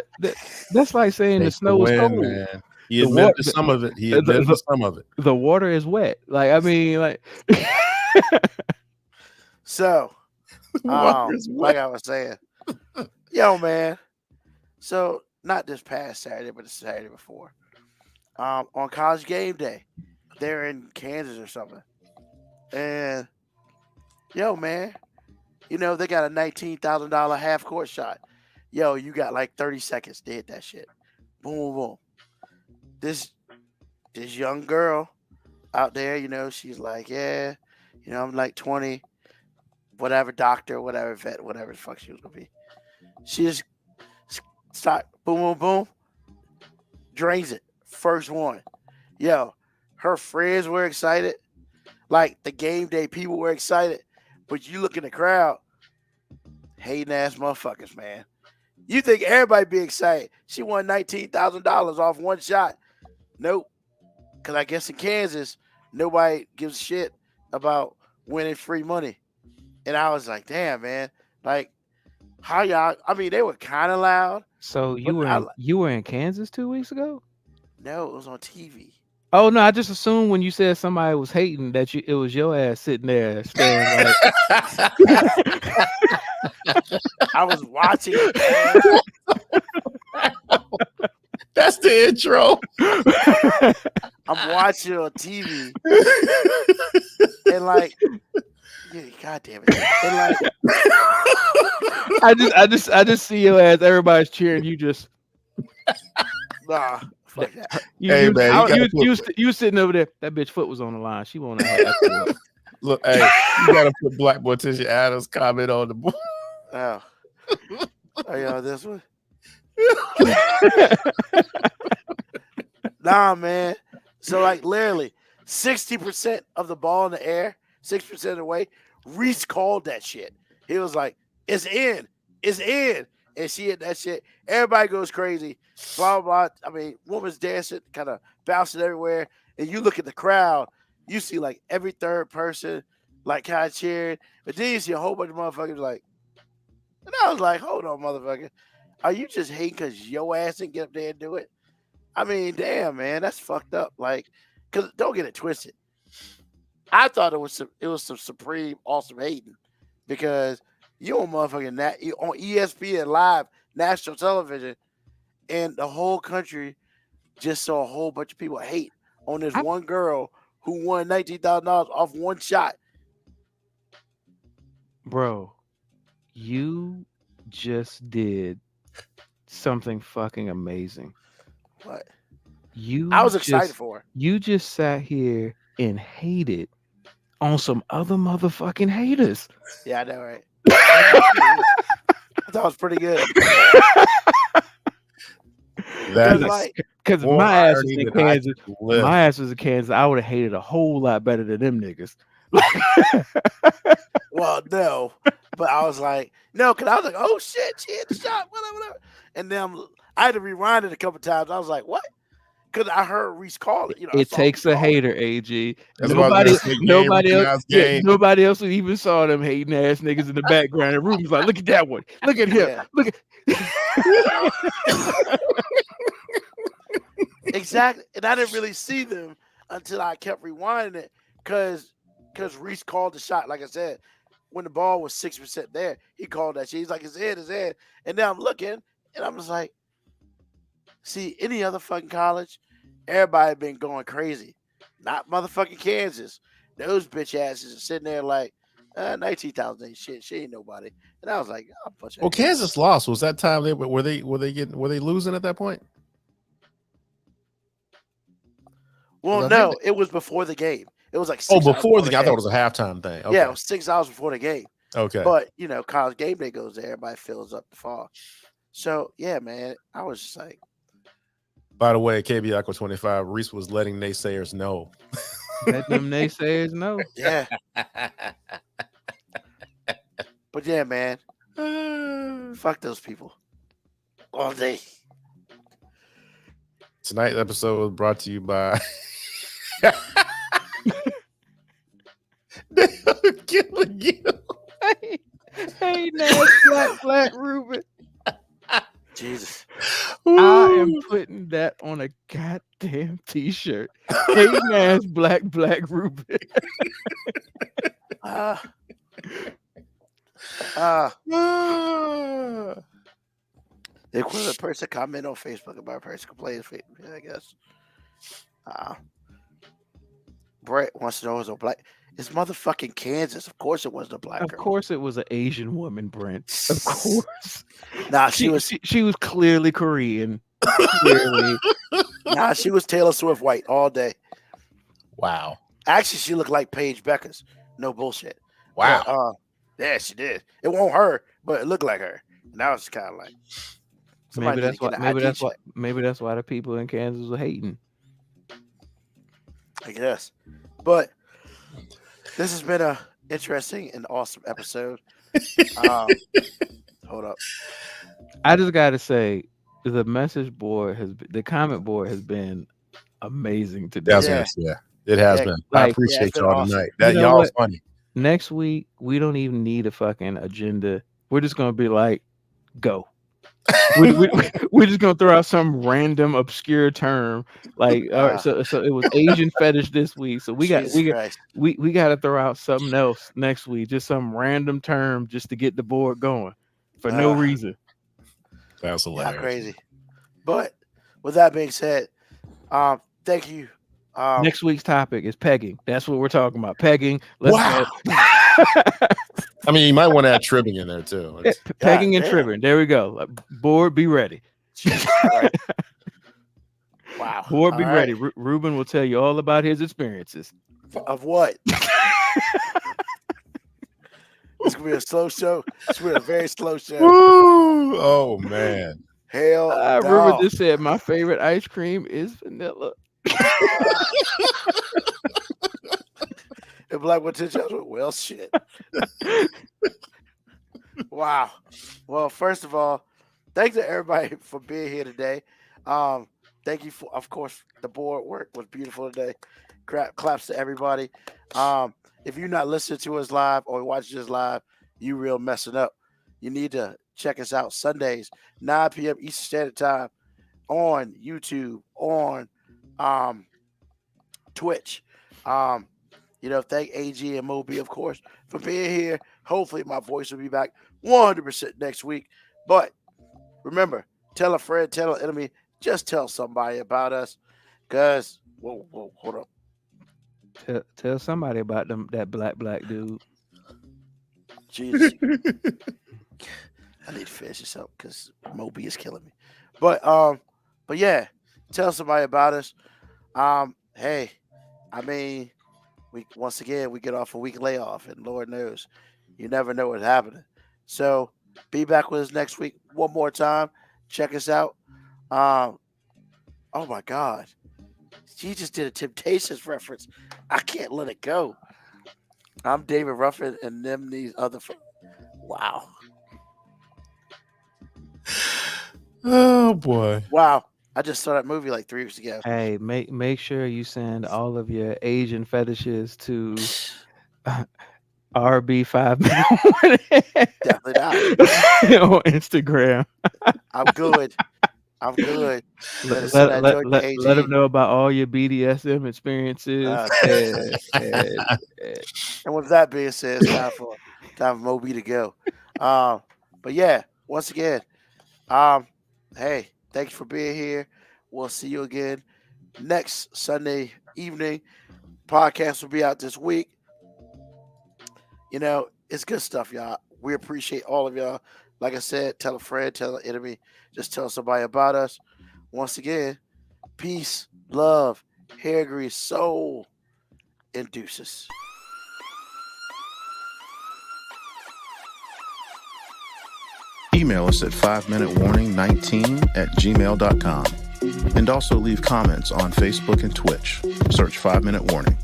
That's like saying the snow is cold. Man. He admitted to some of it. He admitted to some of it. The water is wet. Like, I mean, like. So, like I was saying, yo, man. So not this past Saturday, but the Saturday before. On College Game Day, they're in Kansas or something, and yo, man, you know they got a $19,000 half court shot. Yo, you got like 30 seconds to hit that shit. Boom, boom, boom. This young girl out there, you know, she's like, yeah, you know, I'm like 20, whatever doctor, whatever vet, whatever the fuck she was gonna be. She just start boom, boom, boom, drains it. First one. Yo, her friends were excited. Like the game day people were excited. But you look in the crowd, hating ass motherfuckers, man. You think everybody be excited. She won $19,000 off one shot. Nope. Because I guess in Kansas, nobody gives a shit about winning free money. And I was like, damn, man. Like, how y'all, I mean, they were kind of loud. So But I- you were in Kansas 2 weeks ago? No, it was on TV. Oh no, I just assumed when you said somebody was hating that it was your ass sitting there staring like I was watching it, man. That's the intro. I'm watching it on TV. And like, yeah, God damn it. And like, I just see your ass, everybody's cheering, you just nah, fuck that. Hey, man, you sitting over there. That bitch foot was on the line. She won't have that. Look, hey, you gotta put Black Morticia Adams comment on the board. Oh. Are y'all this one? Nah, man. So like literally 60% of the ball in the air, 6% of the way, Reese called that shit. He was like, it's in. It's in. And she hit that shit. Everybody goes crazy. Blah, blah, blah. I mean, woman's dancing, kind of bouncing everywhere. And you look at the crowd, you see like every third person like kind of cheering. But then you see a whole bunch of motherfuckers like, and I was like, hold on, motherfucker. Are you just hating because your ass didn't get up there and do it? I mean, damn, man, that's fucked up. Like, cause don't get it twisted. I thought it was some supreme awesome hating because you on motherfucking you on ESPN live national television, and the whole country just saw a whole bunch of people hate on this one girl who won $19,000 off one shot. Bro, you just did something fucking amazing. What? I was excited for her. You just sat here and hated on some other motherfucking haters. Yeah, I know, right? I thought it was pretty good. That Because more my ass was irony in than I Kansas. can live. My ass was in Kansas. I would have hated a whole lot better than them niggas. Well, no, but I was like, no, because I was like, oh shit, she hit the shot, whatever. And then I had to rewind it a couple times. I was like, what? Because I heard Reese call it. You know, It takes a hater, AG. That's why I was gonna say Nobody else even saw them hating ass niggas in the background. And Ruby's like, look at that one. Look at him. Yeah. Look at Exactly. And I didn't really see them until I kept rewinding it because Reese called the shot. Like I said, when the ball was 6% there, he called that shit. He's like, it's in. And now I'm looking and I'm just like, see, any other fucking college, everybody been going crazy. Not motherfucking Kansas. Those bitch asses are sitting there like, 19,000 ain't shit. She ain't nobody. And I was like, I'll punch Well, Kansas lost. Was that time were they losing at that point? Well, no, it was before the game. It was like 6 Oh, hours before the game. I thought game. it was a halftime thing. Okay. Yeah, it was 6 hours before the game. Okay. But you know, College Game Day goes there, everybody fills up the fall. So yeah, man, I was just like, By the way, KB Aqua 25, Reese was letting naysayers know. let them naysayers know. yeah. But yeah, man, fuck those people all day. Tonight's episode was brought to you by Killing You. Hey, now Black Ruben. Jesus. I am putting that on a goddamn t-shirt. Hey, man's Black Ruben. The equivalent person comment on Facebook about a person complaining. I guess. Brett wants to know is a black. It's motherfucking Kansas. Of course, it wasn't a black girl. Of course, it was an Asian woman, Brent. Of course. Nah, she was clearly Korean. Clearly. Nah, she was Taylor Swift white all day. Wow. Actually, she looked like Paige Beckers. No bullshit. Wow. But, yeah, she did. It won't her, but it looked like her. Now it's kind of like maybe that's why. Maybe that's why the people in Kansas were hating. I guess. But this has been a interesting and awesome episode. Hold up. I just got to say, the message board the comment board has been amazing today. Yeah, it has been. I appreciate y'all awesome. tonight. That y'all funny. Next week, we don't even need a fucking agenda. We're just gonna be like, go. We're just gonna throw out some random obscure term. Like, all right, so it was Asian fetish this week. So we got to throw out something else next week. Just some random term just to get the board going for no reason. That's hilarious. Crazy. But with that being said, thank you. Next week's topic is pegging. That's what we're talking about. Pegging. Let's go. I mean, you might want to add tribbing in there too. Pegging and tribbing. There we go. Board, be ready. Wow. Board, be ready. Ruben will tell you all about his experiences. Of what? It's gonna be a slow show. It's gonna be a very slow show. Woo! Oh man. Hell, Ruben just said my favorite ice cream is vanilla. And Black Potential. Well, shit. Wow. Well, first of all, thanks to everybody for being here today. Thank you for, of course, the board work was beautiful today. Claps to everybody. If you're not listening to us live or watching us live, you real messing up. You need to check us out Sundays, 9 p.m. Eastern Standard Time on YouTube, on Twitch. Thank AG and Moby, of course, for being here. Hopefully my voice will be back 100% next week. But remember, tell a friend, tell an enemy, just tell somebody about us. Because, whoa, hold up. Tell somebody about that black dude. Jesus. I need to finish this up because Moby is killing me. But yeah, tell somebody about us. Hey, I mean, we get off a week layoff, and Lord knows, you never know what's happening. So be back with us next week one more time. Check us out. Oh my God, she just did a Temptations reference. I can't let it go. I'm David Ruffin, and them these other. Wow. Oh boy. Wow. I just saw that movie like 3 weeks ago. Hey, make sure you send all of your Asian fetishes to RB5 Definitely not. on Instagram. I'm good. Let them know about all your BDSM experiences. And with that being said, it's time for Moby to go. But yeah, once again, hey, thanks for being here. We'll see you again next Sunday evening. Podcast will be out this week. It's good stuff, y'all. We appreciate all of y'all. Like I said, tell a friend, tell an enemy, just tell somebody about us. Once again, peace, love, hair grease, soul, and deuces. Email us at 5minutewarning19@gmail.com. And also leave comments on Facebook and Twitch. Search 5 Minute Warning.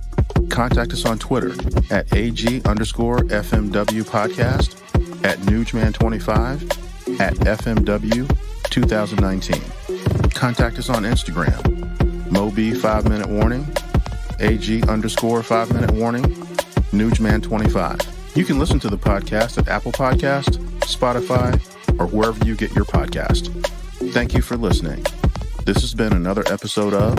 Contact us on Twitter at AG_FMW Podcast, at Newsman25, at FMW 2019. Contact us on Instagram, Moby 5 Minute Warning, AG_5 Minute Warning, Newsman25. You can listen to the podcast at Apple Podcast, Spotify, or wherever you get your podcast. Thank you for listening. This has been another episode of